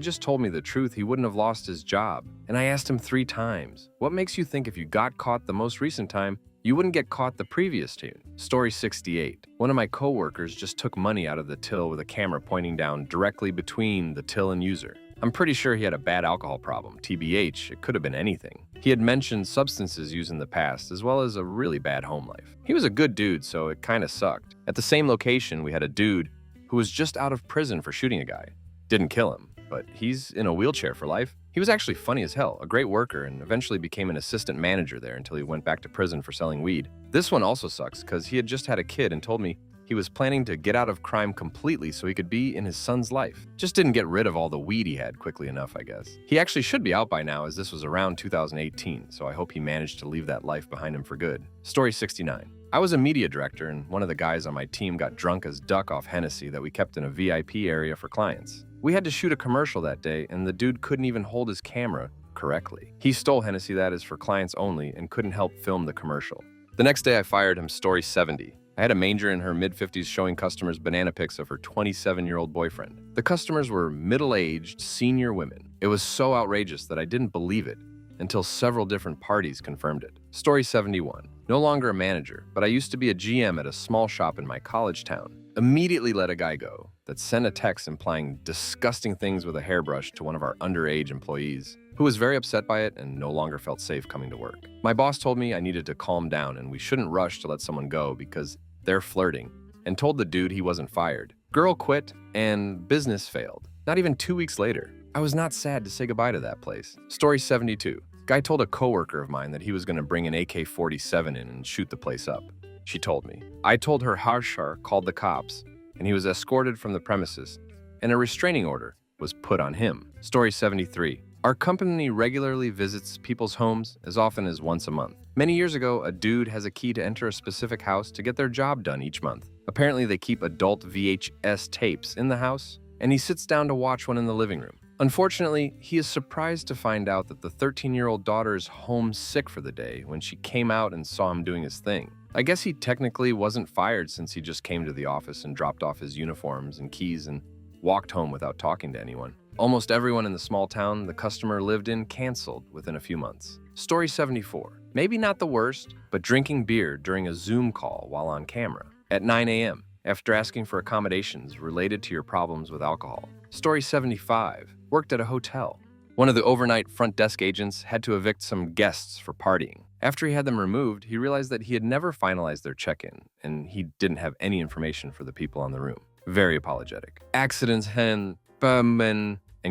just told me the truth, he wouldn't have lost his job. And I asked him 3 times. What makes you think if you got caught the most recent time, you wouldn't get caught the previous 2? Story 68. One of my coworkers just took money out of the till with a camera pointing down directly between the till and user. I'm pretty sure he had a bad alcohol problem. TBH, it could have been anything. He had mentioned substances used in the past, as well as a really bad home life. He was a good dude, so it kinda sucked. At the same location, we had a dude who was just out of prison for shooting a guy. Didn't kill him, but he's in a wheelchair for life. He was actually funny as hell, a great worker, and eventually became an assistant manager there until he went back to prison for selling weed. This one also sucks because he had just had a kid and told me he was planning to get out of crime completely so he could be in his son's life. Just didn't get rid of all the weed he had quickly enough, I guess. He actually should be out by now, as this was around 2018, so I hope he managed to leave that life behind him for good. Story 69. I was a media director, and one of the guys on my team got drunk as duck off Hennessy that we kept in a VIP area for clients. We had to shoot a commercial that day, and the dude couldn't even hold his camera correctly. He stole Hennessy that is for clients only and couldn't help film the commercial. The next day I fired him. Story 70. I had a manger in her mid-50s showing customers banana pics of her 27-year-old boyfriend. The customers were middle-aged, senior women. It was so outrageous that I didn't believe it until several different parties confirmed it. Story 71. No longer a manager, but I used to be a GM at a small shop in my college town. Immediately let a guy go that sent a text implying disgusting things with a hairbrush to one of our underage employees, who was very upset by it and no longer felt safe coming to work. My boss told me I needed to calm down and we shouldn't rush to let someone go because they're flirting, and told the dude he wasn't fired. Girl quit and business failed. Not even 2 weeks later. I was not sad to say goodbye to that place. Story 72. Guy told a coworker of mine that he was going to bring an AK-47 in and shoot the place up. She told me. I told her Harshar called the cops, and he was escorted from the premises, and a restraining order was put on him. Story 73. Our company regularly visits people's homes as often as once a month. Many years ago, a dude has a key to enter a specific house to get their job done each month. Apparently, they keep adult VHS tapes in the house, and he sits down to watch one in the living room. Unfortunately, he is surprised to find out that the 13-year-old daughter is home sick for the day when she came out and saw him doing his thing. I guess he technically wasn't fired since he just came to the office and dropped off his uniforms and keys and walked home without talking to anyone. Almost everyone in the small town the customer lived in canceled within a few months. Story 74. Maybe not the worst, but drinking beer during a Zoom call while on camera at 9 a.m. after asking for accommodations related to your problems with alcohol. Story 75. Worked at a hotel. One of the overnight front desk agents had to evict some guests for partying. After he had them removed, he realized that he had never finalized their check-in, and he didn't have any information for the people on the room. Very apologetic. Accidents and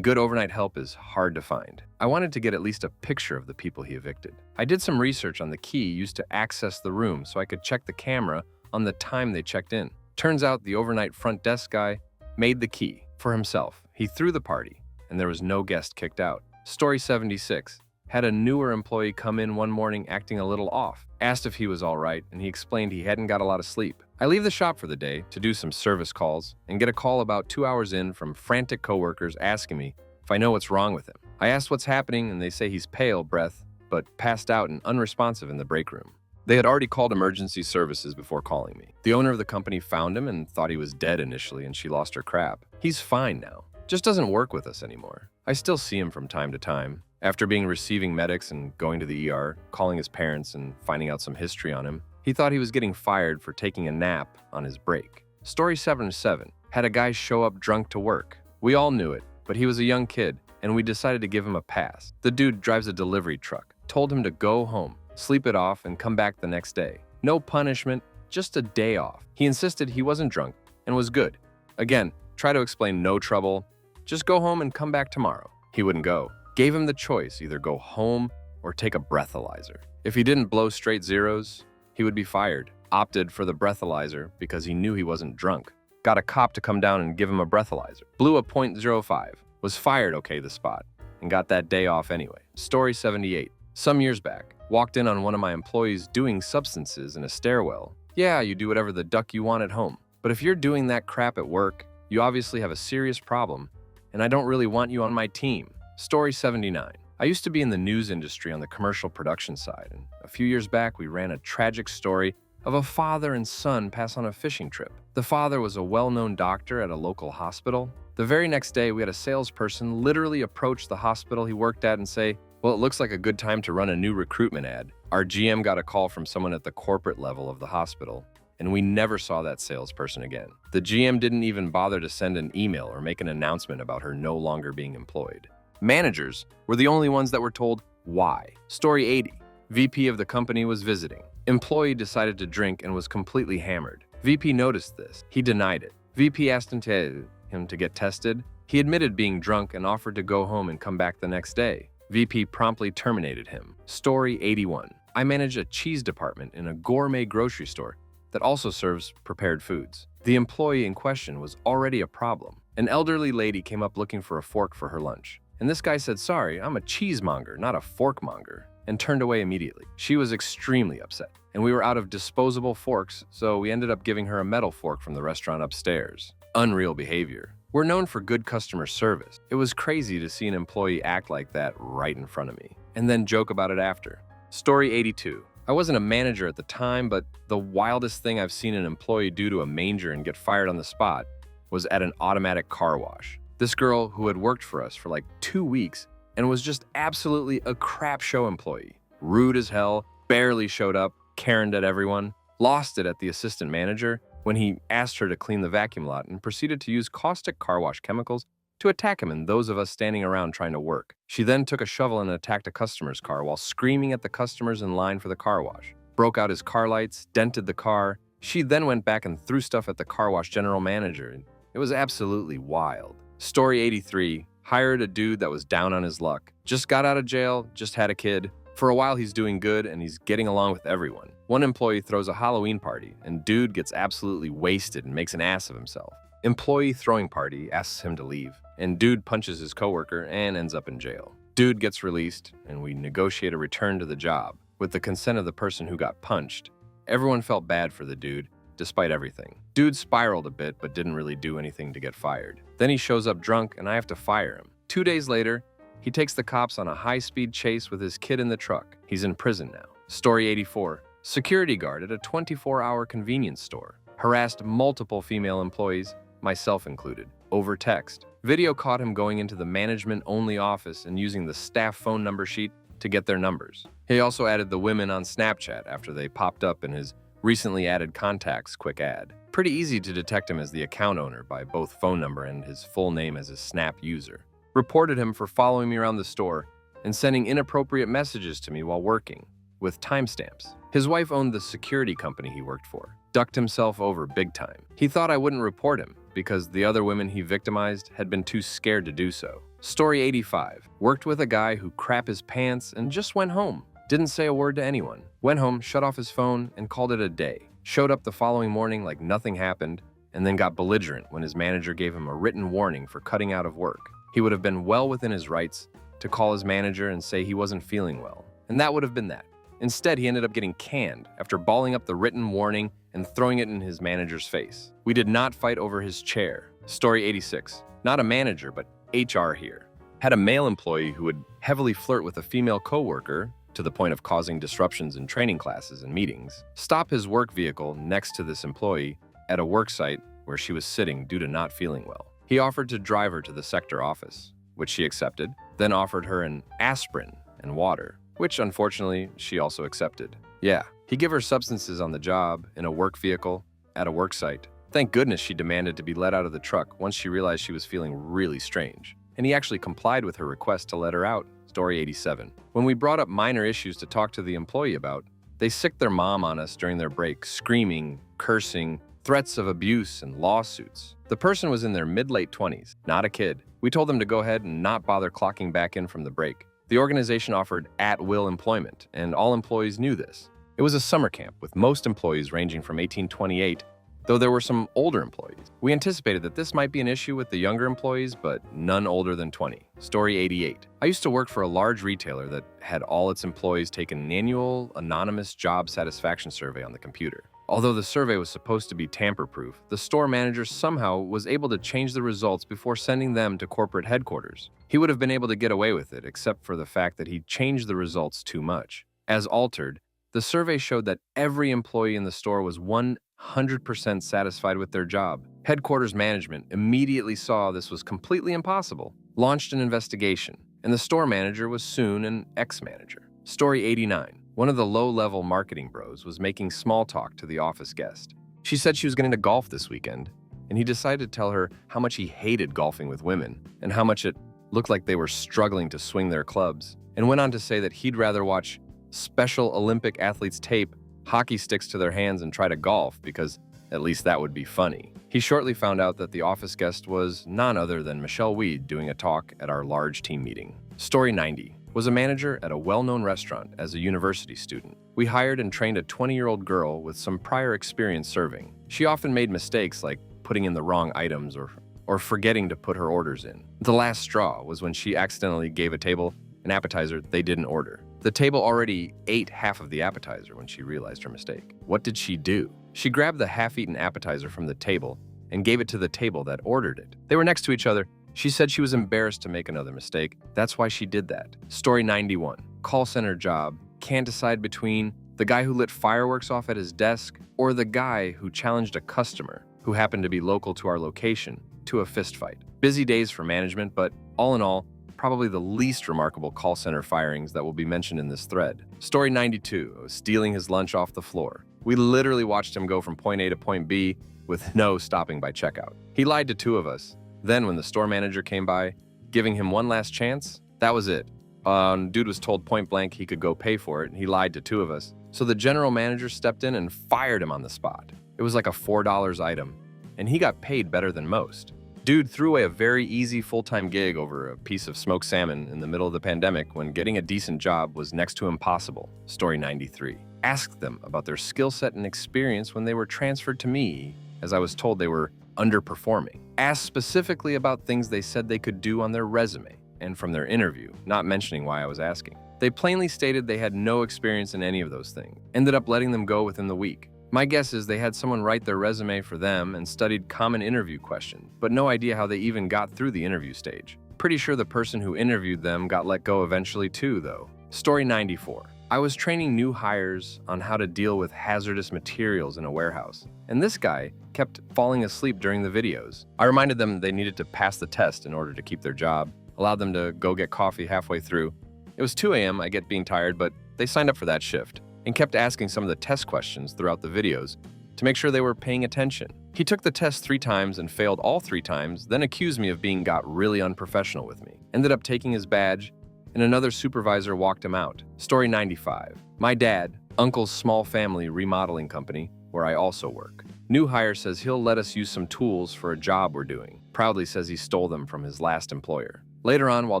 good overnight help is hard to find. I wanted to get at least a picture of the people he evicted. I did some research on the key used to access the room so I could check the camera on the time they checked in. Turns out the overnight front desk guy made the key for himself. He threw the party, and there was no guest kicked out. Story 76. Had a newer employee come in one morning acting a little off. Asked if he was all right, and he explained he hadn't got a lot of sleep. I leave the shop for the day to do some service calls and get a call about 2 hours in from frantic coworkers asking me if I know what's wrong with him. I asked what's happening, and they say he's pale breath, but passed out and unresponsive in the break room. They had already called emergency services before calling me. The owner of the company found him and thought he was dead initially, and she lost her crap. He's fine now. Just doesn't work with us anymore. I still see him from time to time. After receiving medics and going to the ER, calling his parents and finding out some history on him, he thought he was getting fired for taking a nap on his break. Story 77 had a guy show up drunk to work. We all knew it, but he was a young kid, and we decided to give him a pass. The dude drives a delivery truck, told him to go home, sleep it off, and come back the next day. No punishment, just a day off. He insisted he wasn't drunk and was good. Again, try to explain no trouble, just go home and come back tomorrow. He wouldn't go. Gave him the choice, either go home or take a breathalyzer. If he didn't blow straight zeros, he would be fired. Opted for the breathalyzer because he knew he wasn't drunk. Got a cop to come down and give him a breathalyzer. Blew a .05. Was fired the spot, and got that day off anyway. Story 78. Some years back, walked in on one of my employees doing substances in a stairwell. Yeah, you do whatever the duck you want at home. But if you're doing that crap at work, you obviously have a serious problem, and I don't really want you on my team. Story 79. I used to be in the news industry on the commercial production side, and a few years back we ran a tragic story of a father and son pass on a fishing trip. The father was a well-known doctor at a local hospital. The very next day, we had a salesperson literally approach the hospital he worked at and say, "Well, it looks like a good time to run a new recruitment ad." Our GM got a call from someone at the corporate level of the hospital, and we never saw that salesperson again. The GM didn't even bother to send an email or make an announcement about her no longer being employed. Managers were the only ones that were told why. Story 80. VP of the company was visiting. Employee decided to drink and was completely hammered. VP noticed this. He denied it. VP asked him to get tested. He admitted being drunk and offered to go home and come back the next day. VP promptly terminated him. Story 81. I manage a cheese department in a gourmet grocery store that also serves prepared foods. The employee in question was already a problem. An elderly lady came up looking for a fork for her lunch. And this guy said, "Sorry, I'm a cheesemonger, not a forkmonger," and turned away immediately. She was extremely upset, and we were out of disposable forks, so we ended up giving her a metal fork from the restaurant upstairs. Unreal behavior. We're known for good customer service. It was crazy to see an employee act like that right in front of me, and then joke about it after. Story 82. I wasn't a manager at the time, but the wildest thing I've seen an employee do to a manger and get fired on the spot was at an automatic car wash. This girl who had worked for us for like 2 weeks and was just absolutely a crap show employee. Rude as hell, barely showed up, Karen'd at everyone, lost it at the assistant manager when he asked her to clean the vacuum lot and proceeded to use caustic car wash chemicals to attack him and those of us standing around trying to work. She then took a shovel and attacked a customer's car while screaming at the customers in line for the car wash. Broke out his car lights, dented the car. She then went back and threw stuff at the car wash general manager. It was absolutely wild. Story 83. Hired a dude that was down on his luck. Just got out of jail, just had a kid. For a while he's doing good and he's getting along with everyone. One employee throws a Halloween party and dude gets absolutely wasted and makes an ass of himself. Employee throwing party asks him to leave, and dude punches his coworker and ends up in jail. Dude gets released and we negotiate a return to the job with the consent of the person who got punched. Everyone felt bad for the dude, despite everything. Dude spiraled a bit but didn't really do anything to get fired. Then he shows up drunk and I have to fire him. 2 days later, he takes the cops on a high-speed chase with his kid in the truck. He's in prison now. Story 84. Security guard at a 24-hour convenience store. Harassed multiple female employees, myself included, over text. Video caught him going into the management-only office and using the staff phone number sheet to get their numbers. He also added the women on Snapchat after they popped up in his recently added contacts quick ad. Pretty easy to detect him as the account owner by both phone number and his full name as a Snap user. Reported him for following me around the store and sending inappropriate messages to me while working, with timestamps. His wife owned the security company he worked for. Ducked himself over big time. He thought I wouldn't report him because the other women he victimized had been too scared to do so. Story 85. Worked with a guy who crapped his pants and just went home. Didn't say a word to anyone. Went home, shut off his phone, and called it a day. Showed up the following morning like nothing happened, and then got belligerent when his manager gave him a written warning for cutting out of work. He would have been well within his rights to call his manager and say he wasn't feeling well, and that would have been that. Instead, he ended up getting canned after balling up the written warning and throwing it in his manager's face. We did not fight over his chair. Story 86. Not a manager, but HR here. Had a male employee who would heavily flirt with a female coworker to the point of causing disruptions in training classes and meetings. Stop his work vehicle next to this employee at a work site where she was sitting due to not feeling well. He offered to drive her to the sector office, which she accepted. then offered her an aspirin and water, which unfortunately she also accepted. Yeah, he gave her substances on the job, in a work vehicle, at a work site. Thank goodness she demanded to be let out of the truck once she realized she was feeling really strange. And he actually complied with her request to let her out. Story 87. When we brought up minor issues to talk to the employee about, they sicked their mom on us during their break, screaming, cursing, threats of abuse, and lawsuits. The person was in their mid-late 20s, not a kid. We told them to go ahead and not bother clocking back in from the break. The organization offered at-will employment, and all employees knew this. It was a summer camp with most employees ranging from 18-28, though there were some older employees. We anticipated that this might be an issue with the younger employees, but none older than 20. Story 88. I used to work for a large retailer that had all its employees take an annual anonymous job satisfaction survey on the computer. Although the survey was supposed to be tamper-proof, the store manager somehow was able to change the results before sending them to corporate headquarters. He would have been able to get away with it, except for the fact that he changed the results too much. As altered, the survey showed that every employee in the store was 100% satisfied with their job. Headquarters management immediately saw this was completely impossible, launched an investigation, and the store manager was soon an ex-manager. Story 89. One of the low-level marketing bros was making small talk to the office guest. She said she was getting to golf this weekend, and he decided to tell her how much he hated golfing with women and how much it looked like they were struggling to swing their clubs, and went on to say that he'd rather watch Special Olympic athletes tape hockey sticks to their hands and try to golf because at least that would be funny. He shortly found out that the office guest was none other than Michelle Weed doing a talk at our large team meeting. Story 90. Was a manager at a well-known restaurant as a university student. We hired and trained a 20-year-old girl with some prior experience serving. She often made mistakes like putting in the wrong items or forgetting to put her orders in. The last straw was when she accidentally gave a table an appetizer they didn't order. The table already ate half of the appetizer when she realized her mistake. What did she do? She grabbed the half-eaten appetizer from the table and gave it to the table that ordered it. They were next to each other. She said she was embarrassed to make another mistake. That's why she did that. Story 91. Call center job. Can't decide between the guy who lit fireworks off at his desk or the guy who challenged a customer who happened to be local to our location to a fistfight. Busy days for management, but all in all, probably the least remarkable call center firings that will be mentioned in this thread. Story 92. Stealing his lunch off the floor. We literally watched him go from point A to point B with no stopping by checkout. He lied to two of us. Then when the store manager came by, giving him one last chance, that was it. Dude was told point blank he could go pay for it, and he lied to two of us. So the general manager stepped in and fired him on the spot. It was like a $4 item, and he got paid better than most. Dude threw away a very easy full-time gig over a piece of smoked salmon in the middle of the pandemic when getting a decent job was next to impossible. Story 93. Asked them about their skill set and experience when they were transferred to me, as I was told they were underperforming. Asked specifically about things they said they could do on their resume and from their interview, not mentioning why I was asking. They plainly stated they had no experience in any of those things. Ended up letting them go within the week. My guess is they had someone write their resume for them and studied common interview questions, but no idea how they even got through the interview stage. Pretty sure the person who interviewed them got let go eventually too, though. Story 94. I was training new hires on how to deal with hazardous materials in a warehouse, and this guy kept falling asleep during the videos. I reminded them they needed to pass the test in order to keep their job, allowed them to go get coffee halfway through. It was 2 a.m., I get being tired, but they signed up for that shift and kept asking some of the test questions throughout the videos to make sure they were paying attention. He took the test 3 times and failed all 3 times, then accused me of being got really unprofessional with me. Ended up taking his badge, and another supervisor walked him out. Story 95. My dad, uncle's small family remodeling company, where I also work. New hire says he'll let us use some tools for a job we're doing. Proudly says he stole them from his last employer. Later on, while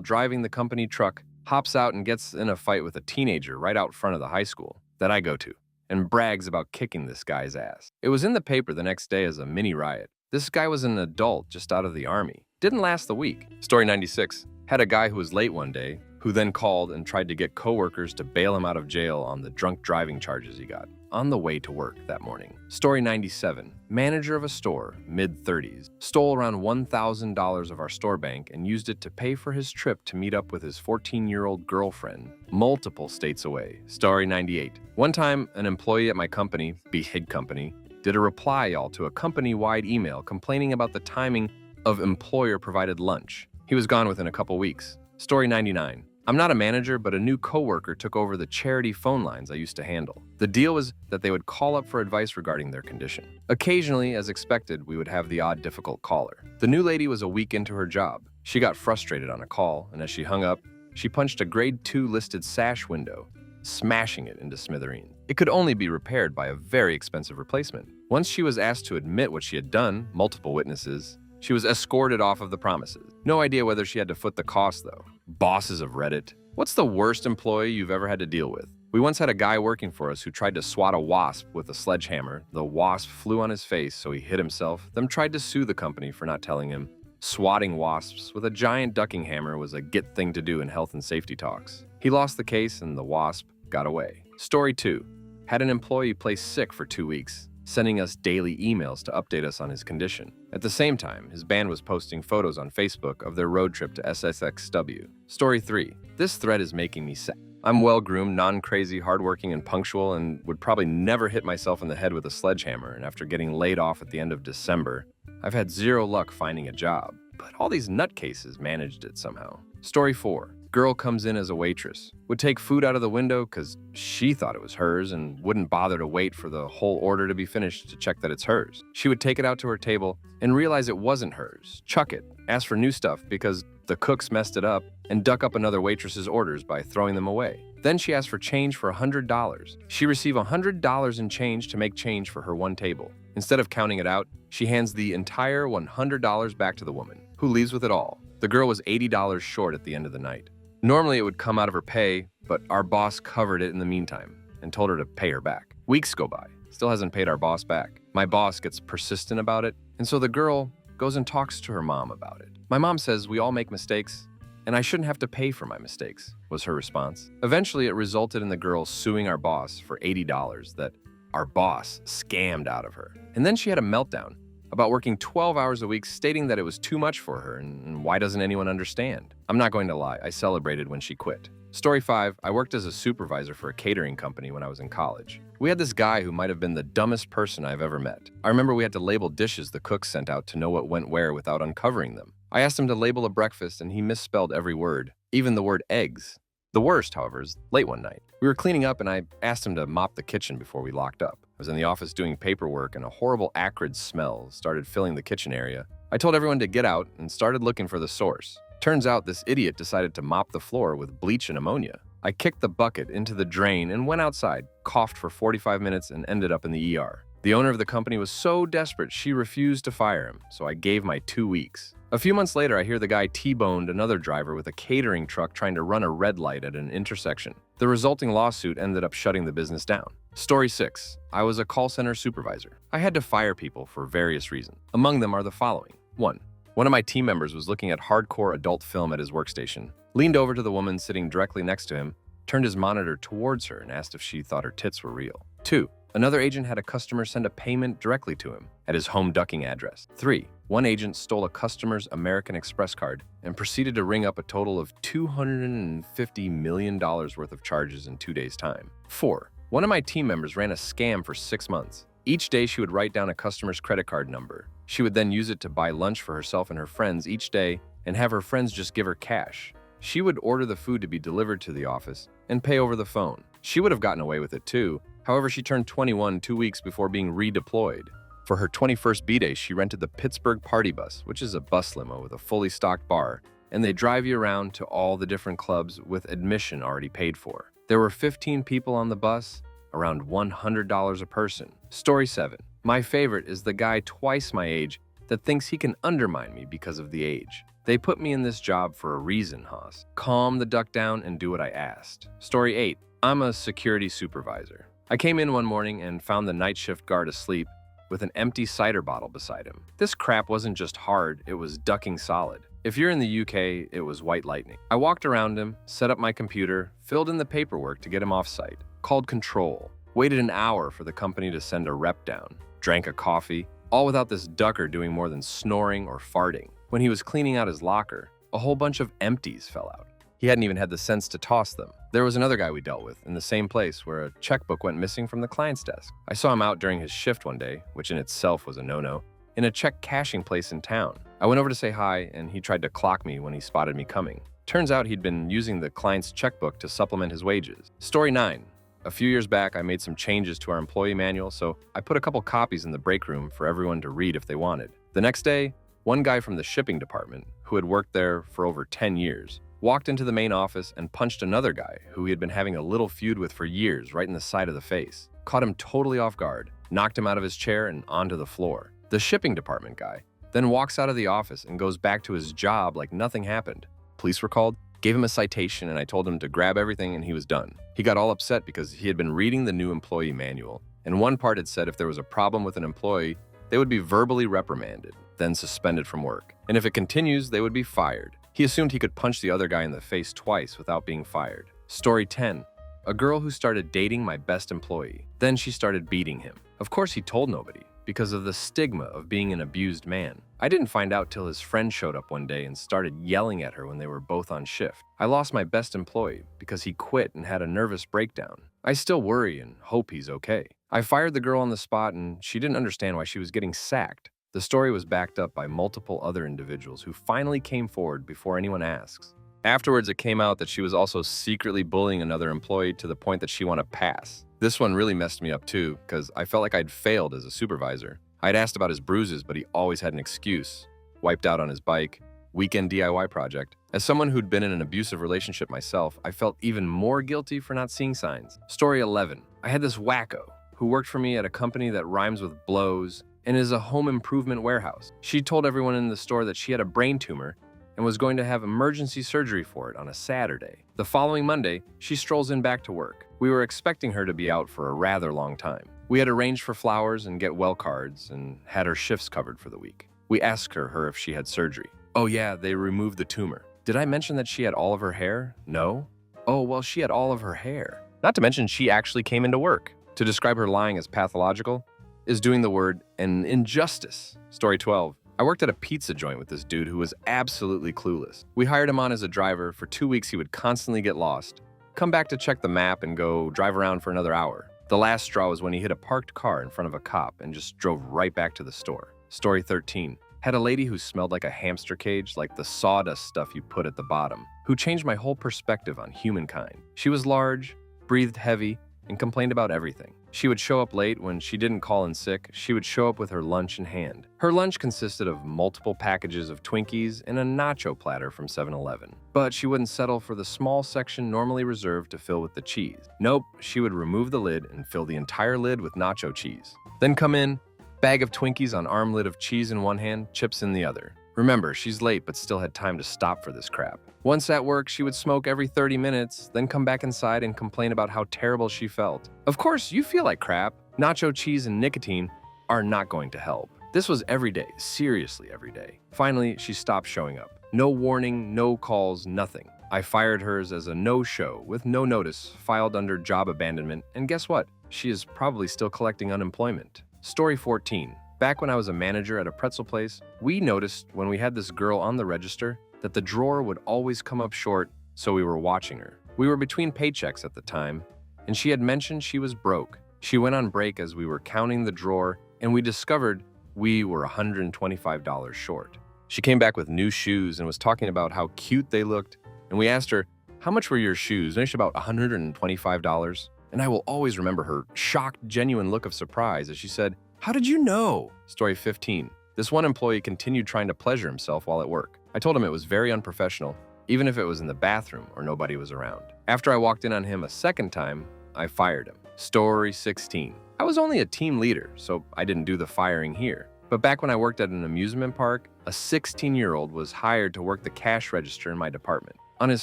driving the company truck, hops out and gets in a fight with a teenager right out front of the high school that I go to, and brags about kicking this guy's ass. It was in the paper the next day as a mini riot. This guy was an adult just out of the army. Didn't last the week. Story 96. Had a guy who was late one day, who then called and tried to get coworkers to bail him out of jail on the drunk driving charges he got on the way to work that morning. Story 97. Manager of a store, mid-30s, stole around $1,000 of our store bank and used it to pay for his trip to meet up with his 14-year-old girlfriend, multiple states away. Story 98. One time, an employee at my company, Big Company, did a reply all to a company-wide email complaining about the timing of employer-provided lunch. He was gone within a couple weeks. Story 99. I'm not a manager, but a new coworker took over the charity phone lines I used to handle. The deal was that they would call up for advice regarding their condition. Occasionally, as expected, we would have the odd difficult caller. The new lady was a week into her job. She got frustrated on a call, and as she hung up, she punched a grade 2 listed sash window, smashing it into smithereens. It could only be repaired by a very expensive replacement. Once she was asked to admit what she had done, multiple witnesses, she was escorted off of the premises. No idea whether she had to foot the cost, though. Bosses of Reddit. What's the worst employee you've ever had to deal with? We once had a guy working for us who tried to swat a wasp with a sledgehammer. The wasp flew on his face, so he hit himself, then tried to sue the company for not telling him. Swatting wasps with a giant ducking hammer was a get thing to do in health and safety talks. He lost the case and the wasp got away. Story 2. Had an employee placed sick for 2 weeks, sending us daily emails to update us on his condition. At the same time, his band was posting photos on Facebook of their road trip to SSXW. Story 3. This thread is making me sad. I'm well-groomed, non-crazy, hardworking, and punctual, and would probably never hit myself in the head with a sledgehammer, and after getting laid off at the end of December, I've had zero luck finding a job. But all these nutcases managed it somehow. Story 4. Girl comes in as a waitress, would take food out of the window because she thought it was hers and wouldn't bother to wait for the whole order to be finished to check that it's hers. She would take it out to her table and realize it wasn't hers, chuck it, ask for new stuff because the cooks messed it up, and duck up another waitress's orders by throwing them away. Then she asked for change for $100. She received $100 in change to make change for her one table. Instead of counting it out, she hands the entire $100 back to the woman, who leaves with it all. The girl was $80 short at the end of the night. Normally it would come out of her pay, but our boss covered it in the meantime and told her to pay her back. Weeks go by, still hasn't paid our boss back. My boss gets persistent about it, and so the girl goes and talks to her mom about it. My mom says we all make mistakes, and I shouldn't have to pay for my mistakes, was her response. Eventually it resulted in the girl suing our boss for $80 that our boss scammed out of her. And then she had a meltdown about working 12 hours a week, stating that it was too much for her and why doesn't anyone understand? I'm not going to lie, I celebrated when she quit. Story 5, I worked as a supervisor for a catering company when I was in college. We had this guy who might have been the dumbest person I've ever met. I remember we had to label dishes the cooks sent out to know what went where without uncovering them. I asked him to label a breakfast and he misspelled every word, even the word eggs. The worst, however, is late one night. We were cleaning up and I asked him to mop the kitchen before we locked up. I was in the office doing paperwork and a horrible acrid smell started filling the kitchen area. I told everyone to get out and started looking for the source. Turns out this idiot decided to mop the floor with bleach and ammonia. I kicked the bucket into the drain and went outside, coughed for 45 minutes and ended up in the ER. The owner of the company was so desperate she refused to fire him, so I gave my 2 weeks. A few months later, I hear the guy T-boned another driver with a catering truck trying to run a red light at an intersection. The resulting lawsuit ended up shutting the business down. Story 6. I was a call center supervisor. I had to fire people for various reasons. Among them are the following. 1. One of my team members was looking at hardcore adult film at his workstation, leaned over to the woman sitting directly next to him, turned his monitor towards her and asked if she thought her tits were real. 2. Another agent had a customer send a payment directly to him at his home ducking address. 3. One agent stole a customer's American Express card and proceeded to ring up a total of $250 million worth of charges in 2 days' time. 4. One of my team members ran a scam for 6 months. Each day she would write down a customer's credit card number. She would then use it to buy lunch for herself and her friends each day and have her friends just give her cash. She would order the food to be delivered to the office and pay over the phone. She would have gotten away with it too. However, she turned 21 2 weeks before being redeployed. For her 21st B-Day, she rented the Pittsburgh Party Bus, which is a bus limo with a fully stocked bar, and they drive you around to all the different clubs with admission already paid for. There were 15 people on the bus, around $100 a person. Story 7. My favorite is the guy twice my age that thinks he can undermine me because of the age. They put me in this job for a reason, Haas. Calm the duck down and do what I asked. Story 8. I'm a security supervisor. I came in one morning and found the night shift guard asleep with an empty cider bottle beside him. This crap wasn't just hard, it was ducking solid. If you're in the UK, it was white lightning. I walked around him, set up my computer, filled in the paperwork to get him off site, called control, waited an hour for the company to send a rep down, drank a coffee, all without this ducker doing more than snoring or farting. When he was cleaning out his locker, a whole bunch of empties fell out. He hadn't even had the sense to toss them. There was another guy we dealt with in the same place where a checkbook went missing from the client's desk. I saw him out during his shift one day, which in itself was a no-no, in a check cashing place in town. I went over to say hi, and he tried to clock me when he spotted me coming. Turns out he'd been using the client's checkbook to supplement his wages. Story 9. A few years back, I made some changes to our employee manual, so I put a couple copies in the break room for everyone to read if they wanted. The next day, one guy from the shipping department, who had worked there for over 10 years, walked into the main office and punched another guy who he had been having a little feud with for years right in the side of the face. Caught him totally off guard, knocked him out of his chair and onto the floor. The shipping department guy then walks out of the office and goes back to his job like nothing happened. Police were called, gave him a citation, and I told him to grab everything and he was done. He got all upset because he had been reading the new employee manual, and one part had said if there was a problem with an employee, they would be verbally reprimanded, then suspended from work. And if it continues, they would be fired. He assumed he could punch the other guy in the face twice without being fired. Story 10. A girl who started dating my best employee. Then she started beating him. Of course, he told nobody because of the stigma of being an abused man. I didn't find out till his friend showed up one day and started yelling at her when they were both on shift. I lost my best employee because he quit and had a nervous breakdown. I still worry and hope he's okay. I fired the girl on the spot and she didn't understand why she was getting sacked. The story was backed up by multiple other individuals who finally came forward before anyone asks. Afterwards, it came out that she was also secretly bullying another employee to the point that she wanted to pass. This one really messed me up too, because I felt like I'd failed as a supervisor. I'd asked about his bruises, but he always had an excuse. Wiped out on his bike, weekend DIY project. As someone who'd been in an abusive relationship myself, I felt even more guilty for not seeing signs. Story 11. I had this wacko who worked for me at a company that rhymes with blows and is a home improvement warehouse. She told everyone in the store that she had a brain tumor and was going to have emergency surgery for it on a Saturday. The following Monday, she strolls in back to work. We were expecting her to be out for a rather long time. We had arranged for flowers and get well cards and had her shifts covered for the week. We asked her if she had surgery. Oh yeah, they removed the tumor. Did I mention that she had all of her hair? No. Oh, well, she had all of her hair. Not to mention she actually came into work. To describe her lying as pathological is doing the word an injustice. Story 12. I worked at a pizza joint with this dude who was absolutely clueless. We hired him on as a driver. For 2 weeks, he would constantly get lost, come back to check the map and go drive around for another hour. The last straw was when he hit a parked car in front of a cop and just drove right back to the store. Story 13. Had a lady who smelled like a hamster cage, like the sawdust stuff you put at the bottom, who changed my whole perspective on humankind. She was large, breathed heavy, and complained about everything. She would show up late. When she didn't call in sick, she would show up with her lunch in hand. Her lunch consisted of multiple packages of Twinkies and a nacho platter from 7-Eleven. But she wouldn't settle for the small section normally reserved to fill with the cheese. Nope, she would remove the lid and fill the entire lid with nacho cheese. Then come in, bag of Twinkies on arm lid of cheese in one hand, chips in the other. Remember, she's late but still had time to stop for this crap. Once at work, she would smoke every 30 minutes, then come back inside and complain about how terrible she felt. Of course, you feel like crap. Nacho cheese and nicotine are not going to help. This was every day, seriously every day. Finally, she stopped showing up. No warning, no calls, nothing. I fired hers as a no-show with no notice, filed under job abandonment, and guess what? She is probably still collecting unemployment. Story 14. Back when I was a manager at a pretzel place, we noticed when we had this girl on the register that the drawer would always come up short, so we were watching her. We were between paychecks at the time, and she had mentioned she was broke. She went on break as we were counting the drawer, and we discovered we were $125 short. She came back with new shoes and was talking about how cute they looked, and we asked her, "How much were your shoes?" And she about $125. And I will always remember her shocked, genuine look of surprise as she said, "How did you know?" Story 15. This one employee continued trying to pleasure himself while at work. I told him it was very unprofessional, even if it was in the bathroom or nobody was around. After I walked in on him a second time, I fired him. Story 16. I was only a team leader, so I didn't do the firing here. But back when I worked at an amusement park, a 16-year-old was hired to work the cash register in my department. On his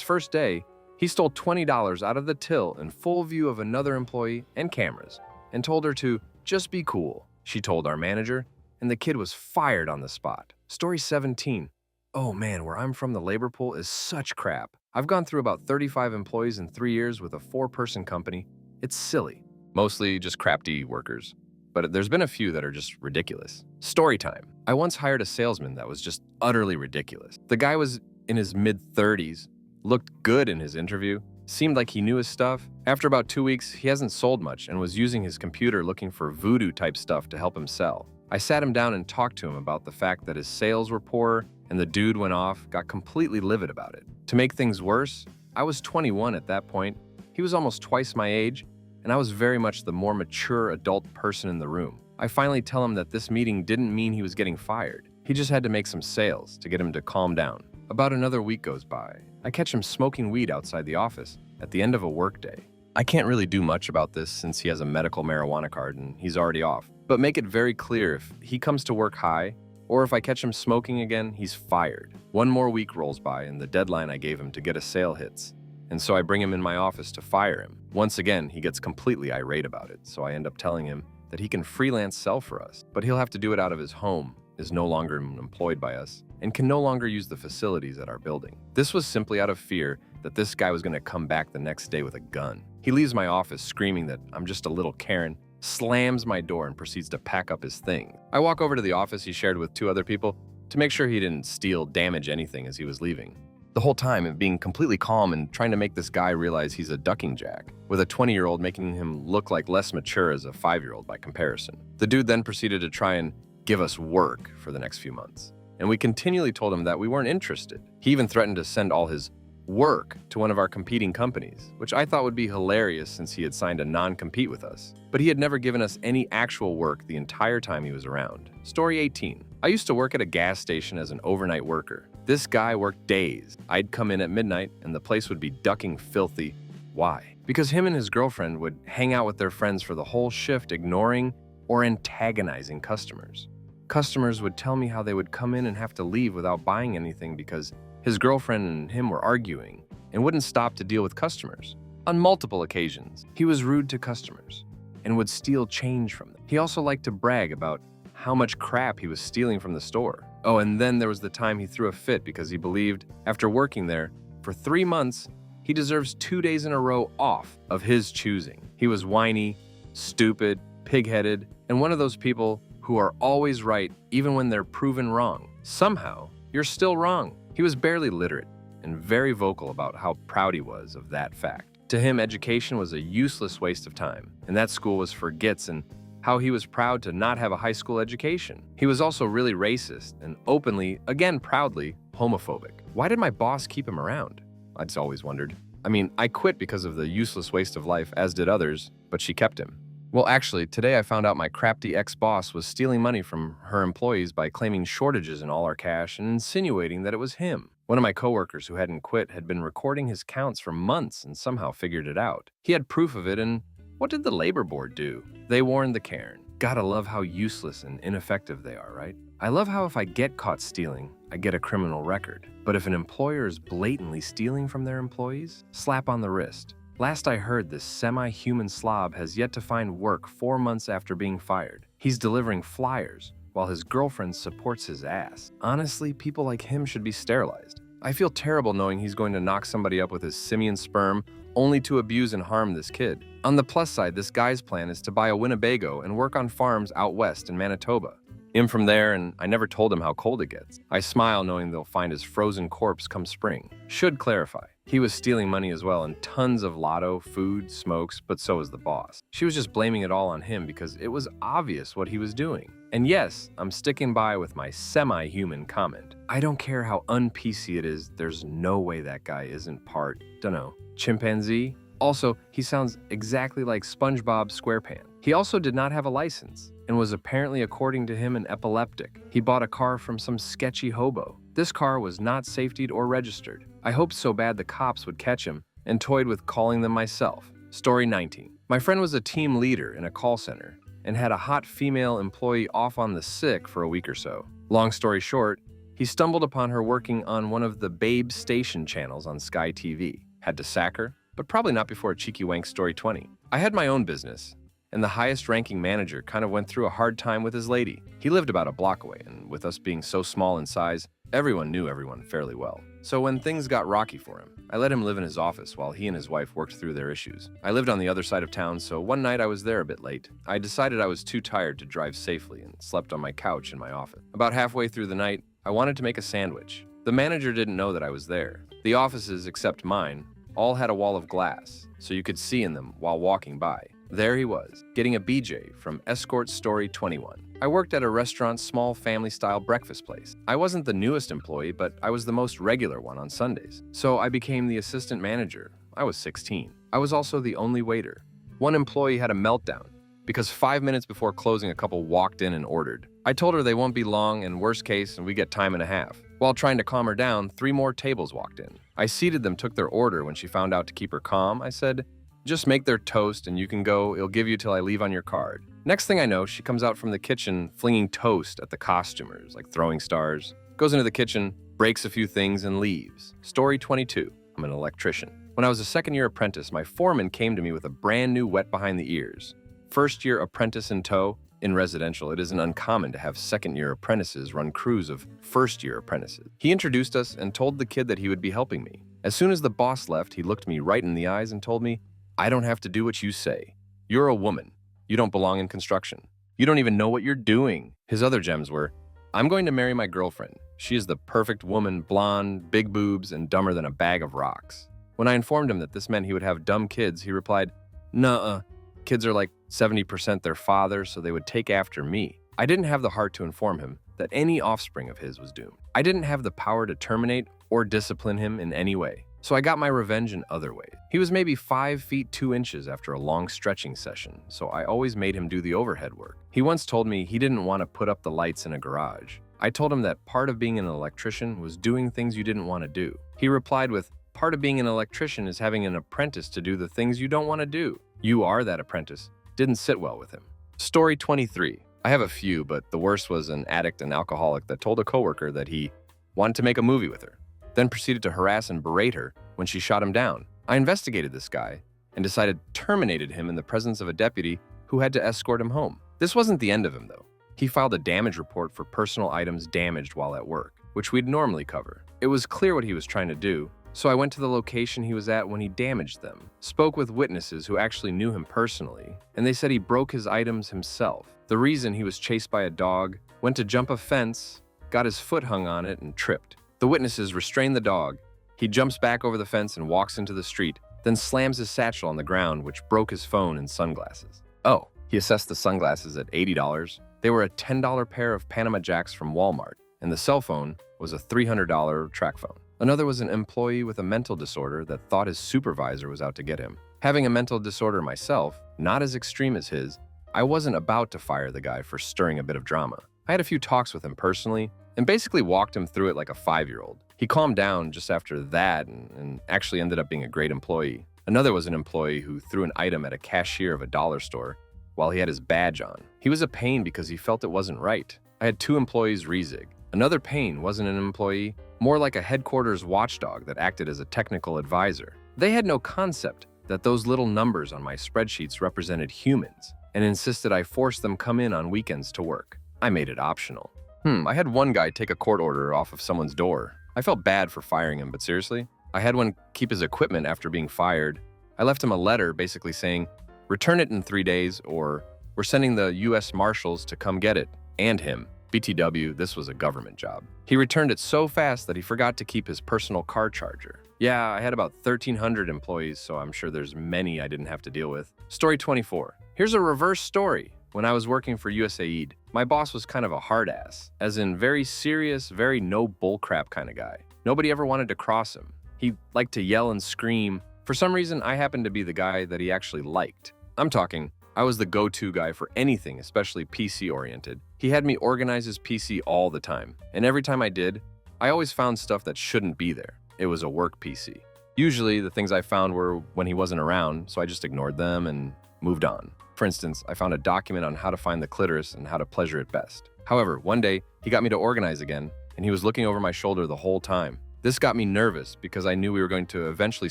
first day, he stole $20 out of the till in full view of another employee and cameras and told her to just be cool. She told our manager, and the kid was fired on the spot. Story 17. Oh man, where I'm from, the labor pool is such crap. I've gone through about 35 employees in 3 years with a 4-person company. It's silly. Mostly just crafty workers. But there's been a few that are just ridiculous. Story time. I once hired a salesman that was just utterly ridiculous. The guy was in his mid-30s, looked good in his interview, seemed like he knew his stuff. After about 2 weeks, he hasn't sold much and was using his computer looking for voodoo-type stuff to help him sell. I sat him down and talked to him about the fact that his sales were poor and the dude went off, got completely livid about it. To make things worse, I was 21 at that point, he was almost twice my age, and I was very much the more mature adult person in the room. I finally tell him that this meeting didn't mean he was getting fired. He just had to make some sales to get him to calm down. About another week goes by. I catch him smoking weed outside the office at the end of a workday. I can't really do much about this since he has a medical marijuana card and he's already off. But make it very clear if he comes to work high, or if I catch him smoking again, he's fired. One more week rolls by and the deadline I gave him to get a sale hits. And so I bring him in my office to fire him. Once again, he gets completely irate about it, so I end up telling him that he can freelance sell for us, but he'll have to do it out of his home, is no longer employed by us, and can no longer use the facilities at our building. This was simply out of fear that this guy was going to come back the next day with a gun. He leaves my office screaming that I'm just a little Karen, slams my door, and proceeds to pack up his thing. I walk over to the office he shared with 2 other people to make sure he didn't steal, damage anything as he was leaving. The whole time, being completely calm and trying to make this guy realize he's a ducking jack, with a 20-year-old making him look like less mature as a 5-year-old by comparison. The dude then proceeded to try and give us work for the next few months, and we continually told him that we weren't interested. He even threatened to send all his work to one of our competing companies, which I thought would be hilarious since he had signed a non-compete with us. But he had never given us any actual work the entire time he was around. Story 18. I used to work at a gas station as an overnight worker. This guy worked days. I'd come in at midnight and the place would be ducking filthy. Why? Because him and his girlfriend would hang out with their friends for the whole shift, ignoring or antagonizing customers. Customers would tell me how they would come in and have to leave without buying anything because his girlfriend and him were arguing and wouldn't stop to deal with customers. On multiple occasions, he was rude to customers and would steal change from them. He also liked to brag about how much crap he was stealing from the store. Oh, and then there was the time he threw a fit because he believed, after working there for 3 months, he deserves 2 days in a row off of his choosing. He was whiny, stupid, pig-headed, and one of those people who are always right even when they're proven wrong. Somehow, you're still wrong. He was barely literate and very vocal about how proud he was of that fact. To him, education was a useless waste of time, and that school was for gits, and how he was proud to not have a high school education. He was also really racist and openly, again proudly, homophobic. Why did my boss keep him around? I'd always wondered. I mean, I quit because of the useless waste of life, as did others, but she kept him. Well, actually, today I found out my crafty ex-boss was stealing money from her employees by claiming shortages in all our cash and insinuating that it was him. One of my coworkers who hadn't quit had been recording his counts for months and somehow figured it out. He had proof of it, and what did the labor board do? They warned the Karen. Gotta love how useless and ineffective they are, right? I love how if I get caught stealing, I get a criminal record. But if an employer is blatantly stealing from their employees, slap on the wrist. Last I heard, this semi-human slob has yet to find work 4 months after being fired. He's delivering flyers, while his girlfriend supports his ass. Honestly, people like him should be sterilized. I feel terrible knowing he's going to knock somebody up with his simian sperm only to abuse and harm this kid. On the plus side, this guy's plan is to buy a Winnebago and work on farms out west in Manitoba. In from there, and I never told him how cold it gets. I smile knowing they'll find his frozen corpse come spring. Should clarify, he was stealing money as well and tons of lotto, food, smokes, but so was the boss. She was just blaming it all on him because it was obvious what he was doing. And yes, I'm sticking by with my semi-human comment. I don't care how un-PC it is, there's no way that guy isn't part, dunno, chimpanzee? Also, he sounds exactly like SpongeBob SquarePants. He also did not have a license and was apparently, according to him, an epileptic. He bought a car from some sketchy hobo. This car was not safetied or registered. I hoped so bad the cops would catch him and toyed with calling them myself. Story 19. My friend was a team leader in a call center and had a hot female employee off on the sick for a week or so. Long story short, he stumbled upon her working on one of the Babe Station channels on Sky TV. Had to sack her, but probably not before Cheeky Wank Story 20. I had my own business, and the highest-ranking manager kind of went through a hard time with his lady. He lived about a block away, and with us being so small in size, everyone knew everyone fairly well. So when things got rocky for him, I let him live in his office while he and his wife worked through their issues. I lived on the other side of town, so one night I was there a bit late. I decided I was too tired to drive safely and slept on my couch in my office. About halfway through the night, I wanted to make a sandwich. The manager didn't know that I was there. The offices, except mine, all had a wall of glass, so you could see in them while walking by. There he was, getting a BJ from Escort Story 21. I worked at a restaurant's small family-style breakfast place. I wasn't the newest employee, but I was the most regular one on Sundays. So I became the assistant manager. I was 16. I was also the only waiter. One employee had a meltdown because 5 minutes before closing, a couple walked in and ordered. I told her they won't be long, and worst case, we get time and a half. While trying to calm her down, 3 more tables walked in. I seated them, took their order. When she found out to keep her calm, I said, "Just make their toast and you can go. It'll give you till I leave on your card." Next thing I know, she comes out from the kitchen flinging toast at the costumers, like throwing stars. Goes into the kitchen, breaks a few things, and leaves. Story 22. I'm an electrician. When I was a second-year apprentice, my foreman came to me with a brand new wet behind the ears. First-year apprentice in tow. In residential, it isn't uncommon to have second-year apprentices run crews of first-year apprentices. He introduced us and told the kid that he would be helping me. As soon as the boss left, he looked me right in the eyes and told me, "I don't have to do what you say. You're a woman. You don't belong in construction. You don't even know what you're doing." His other gems were, "I'm going to marry my girlfriend. She is the perfect woman, blonde, big boobs, and dumber than a bag of rocks." When I informed him that this meant he would have dumb kids, he replied, "Nuh-uh. Kids are like 70% their father, so they would take after me." I didn't have the heart to inform him that any offspring of his was doomed. I didn't have the power to terminate or discipline him in any way. So I got my revenge in other ways. He was maybe 5 feet 2 inches after a long stretching session, so I always made him do the overhead work. He once told me he didn't want to put up the lights in a garage. I told him that part of being an electrician was doing things you didn't want to do. He replied with, "Part of being an electrician is having an apprentice to do the things you don't want to do. You are that apprentice." Didn't sit well with him. Story 23. I have a few, but the worst was an addict and alcoholic that told a coworker that he wanted to make a movie with her, then proceeded to harass and berate her when she shot him down. I investigated this guy and decided terminated him in the presence of a deputy who had to escort him home. This wasn't the end of him, though. He filed a damage report for personal items damaged while at work, which we'd normally cover. It was clear what he was trying to do, so I went to the location he was at when he damaged them, spoke with witnesses who actually knew him personally, and they said he broke his items himself. The reason he was chased by a dog, went to jump a fence, got his foot hung on it, and tripped. The witnesses restrained the dog. He jumps back over the fence and walks into the street, then slams his satchel on the ground, which broke his phone and sunglasses. Oh, he assessed the sunglasses at $80. They were a $10 pair of Panama Jacks from Walmart, and the cell phone was a $300 track phone. Another was an employee with a mental disorder that thought his supervisor was out to get him. Having a mental disorder myself, not as extreme as his, I wasn't about to fire the guy for stirring a bit of drama. I had a few talks with him personally and basically walked him through it like a 5-year-old. He calmed down just after that and actually ended up being a great employee. Another was an employee who threw an item at a cashier of a dollar store while he had his badge on. He was a pain because he felt it wasn't right. I had 2 employees rezig. Another pain wasn't an employee, more like a headquarters watchdog that acted as a technical advisor. They had no concept that those little numbers on my spreadsheets represented humans and insisted I force them come in on weekends to work. I made it optional. I had one guy take a court order off of someone's door. I felt bad for firing him, but seriously, I had one keep his equipment after being fired. I left him a letter basically saying, "Return it in 3 days or we're sending the US Marshals to come get it," and him. BTW, this was a government job. He returned it so fast that he forgot to keep his personal car charger. Yeah, I had about 1,300 employees, so I'm sure there's many I didn't have to deal with. Story 24. Here's a reverse story. When I was working for USAID, my boss was kind of a hard ass, as in very serious, very no bullcrap kind of guy. Nobody ever wanted to cross him. He liked to yell and scream. For some reason, I happened to be the guy that he actually liked. I'm talking, I was the go-to guy for anything, especially PC-oriented. He had me organize his PC all the time, and every time I did, I always found stuff that shouldn't be there. It was a work PC. Usually, the things I found were when he wasn't around, so I just ignored them and moved on. For instance, I found a document on how to find the clitoris and how to pleasure it best. However, one day, he got me to organize again, and he was looking over my shoulder the whole time. This got me nervous because I knew we were going to eventually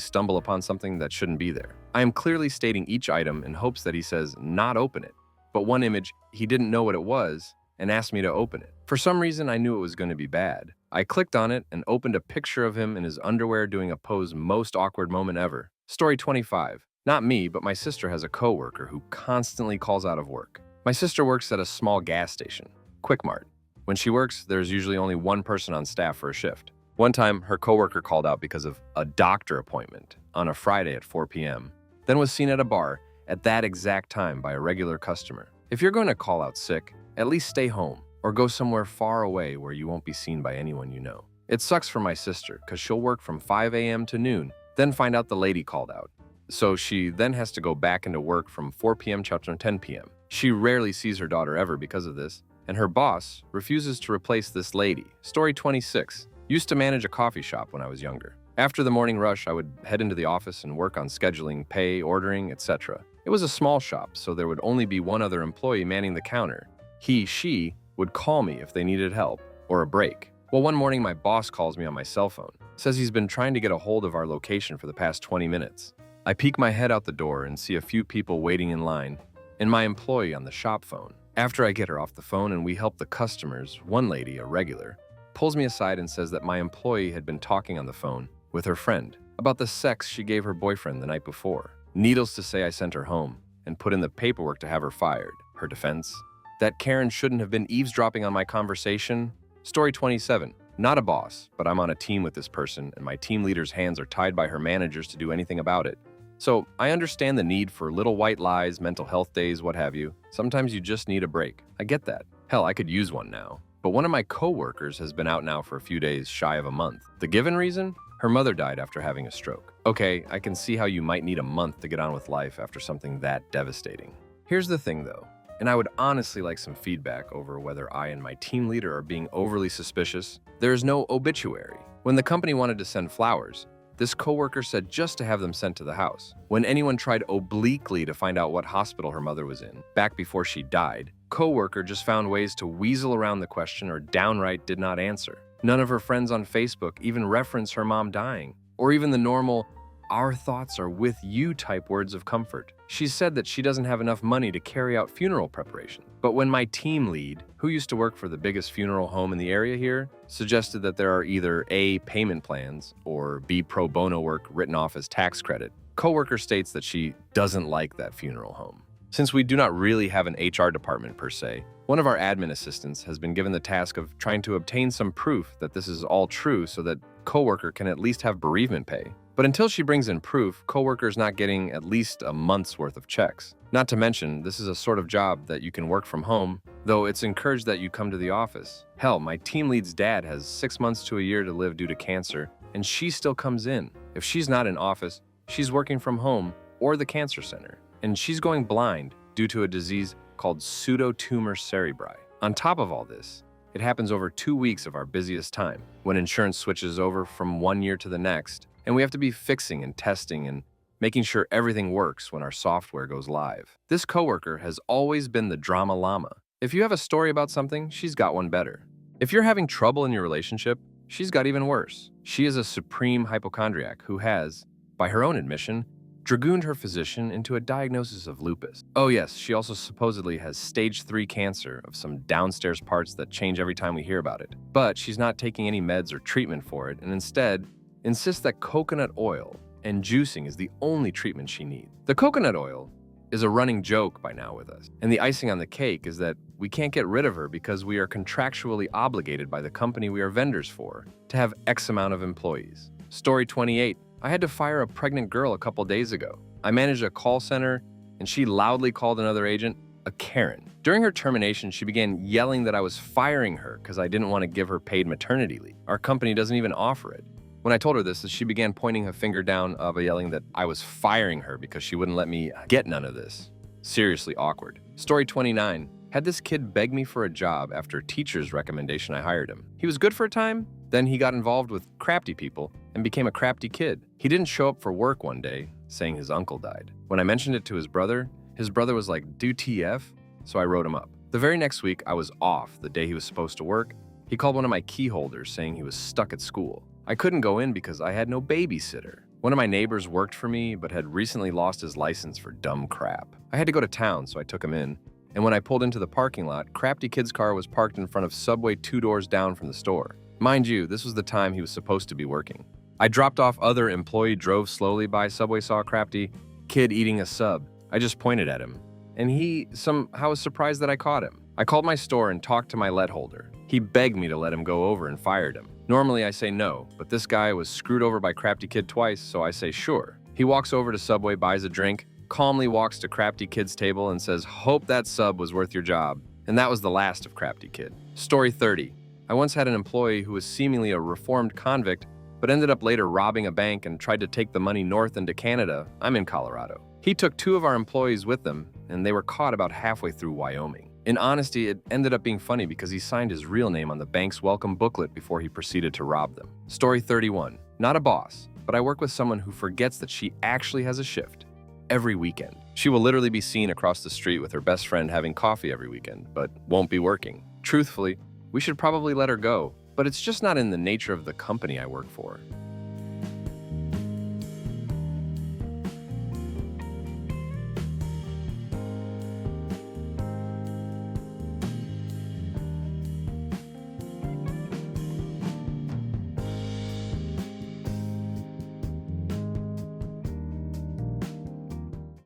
stumble upon something that shouldn't be there. I am clearly stating each item in hopes that he says, "Not open it." But one image, he didn't know what it was and asked me to open it. For some reason, I knew it was going to be bad. I clicked on it and opened a picture of him in his underwear doing a pose most awkward moment ever. Story 25. Not me, but my sister has a coworker who constantly calls out of work. My sister works at a small gas station, Quick Mart. When she works, there's usually only one person on staff for a shift. One time, her coworker called out because of a doctor appointment on a Friday at 4 p.m., then was seen at a bar at that exact time by a regular customer. If you're going to call out sick, at least stay home or go somewhere far away where you won't be seen by anyone you know. It sucks for my sister because she'll work from 5 a.m. to noon, then find out the lady called out. So she then has to go back into work from 4 p.m. till 10 p.m. She rarely sees her daughter ever because of this, and her boss refuses to replace this lady. Story 26. Used to manage a coffee shop when I was younger. After the morning rush, I would head into the office and work on scheduling, pay, ordering, etc. It was a small shop, so there would only be one other employee manning the counter. She would call me if they needed help or a break. Well, one morning my boss calls me on my cell phone, says he's been trying to get a hold of our location for the past 20 minutes. I peek my head out the door and see a few people waiting in line and my employee on the shop phone. After I get her off the phone and we help the customers, one lady, a regular, pulls me aside and says that my employee had been talking on the phone with her friend about the sex she gave her boyfriend the night before. Needless to say, I sent her home and put in the paperwork to have her fired. Her defense? That Karen shouldn't have been eavesdropping on my conversation. Story 27. Not a boss, but I'm on a team with this person and my team leader's hands are tied by her managers to do anything about it. So I understand the need for little white lies, mental health days, what have you. Sometimes you just need a break. I get that. Hell, I could use one now. But one of my coworkers has been out now for a few days, shy of a month. The given reason? Her mother died after having a stroke. Okay, I can see how you might need a month to get on with life after something that devastating. Here's the thing though, and I would honestly like some feedback over whether I and my team leader are being overly suspicious. There is no obituary. When the company wanted to send flowers, this coworker said just to have them sent to the house. When anyone tried obliquely to find out what hospital her mother was in, back before she died, coworker just found ways to weasel around the question or downright did not answer. None of her friends on Facebook even reference her mom dying, or even the normal, "our thoughts are with you" type words of comfort. She said that she doesn't have enough money to carry out funeral preparation. But when my team lead, who used to work for the biggest funeral home in the area here, suggested that there are either A, payment plans, or B, pro bono work written off as tax credit, coworker states that she doesn't like that funeral home. Since we do not really have an HR department per se, one of our admin assistants has been given the task of trying to obtain some proof that this is all true so that coworker can at least have bereavement pay. But until she brings in proof, coworker's not getting at least a month's worth of checks. Not to mention, this is a sort of job that you can work from home, though it's encouraged that you come to the office. Hell, my team lead's dad has 6 months to a year to live due to cancer, and she still comes in. If she's not in office, she's working from home or the cancer center, and she's going blind due to a disease called pseudotumor cerebri. On top of all this, it happens over 2 weeks of our busiest time, when insurance switches over from one year to the next, and we have to be fixing and testing and making sure everything works when our software goes live. This coworker has always been the drama llama. If you have a story about something, she's got one better. If you're having trouble in your relationship, she's got even worse. She is a supreme hypochondriac who has, by her own admission, dragooned her physician into a diagnosis of lupus. Oh yes, she also supposedly has stage 3 cancer of some downstairs parts that change every time we hear about it. But she's not taking any meds or treatment for it, and instead insists that coconut oil and juicing is the only treatment she needs. The coconut oil is a running joke by now with us, and the icing on the cake is that we can't get rid of her because we are contractually obligated by the company we are vendors for to have X amount of employees. Story 28. I had to fire a pregnant girl a couple days ago. I managed a call center, and she loudly called another agent a Karen. During her termination, she began yelling that I was firing her because I didn't want to give her paid maternity leave. Our company doesn't even offer it. When I told her this, she began pointing her finger down, yelling that I was firing her because she wouldn't let me get none of this. Seriously awkward. Story 29. Had this kid beg me for a job after a teacher's recommendation I hired him. He was good for a time, then he got involved with crafty people and became a crafty kid. He didn't show up for work one day, saying his uncle died. When I mentioned it to his brother was like, "Do TF?" So I wrote him up. The very next week, I was off the day he was supposed to work. He called one of my key holders saying he was stuck at school. I couldn't go in because I had no babysitter. One of my neighbors worked for me, but had recently lost his license for dumb crap. I had to go to town, so I took him in. And when I pulled into the parking lot, crafty kid's car was parked in front of Subway 2 doors down from the store. Mind you, this was the time he was supposed to be working. I dropped off other employee, drove slowly by Subway, saw a crafty kid eating a sub. I just pointed at him, and he somehow was surprised that I caught him. I called my store and talked to my let holder. He begged me to let him go over and fired him. Normally I say no, but this guy was screwed over by crafty kid twice, so I say sure. He walks over to Subway, buys a drink, calmly walks to Crafty Kid's table and says, "Hope that sub was worth your job." And that was the last of Crafty Kid. Story 30. I once had an employee who was seemingly a reformed convict, but ended up later robbing a bank and tried to take the money north into Canada. I'm in Colorado. He took 2 of our employees with him, and they were caught about halfway through Wyoming. In honesty, it ended up being funny because he signed his real name on the bank's welcome booklet before he proceeded to rob them. Story 31. Not a boss, but I work with someone who forgets that she actually has a shift every weekend. She will literally be seen across the street with her best friend having coffee every weekend, but won't be working. Truthfully, we should probably let her go, but it's just not in the nature of the company I work for.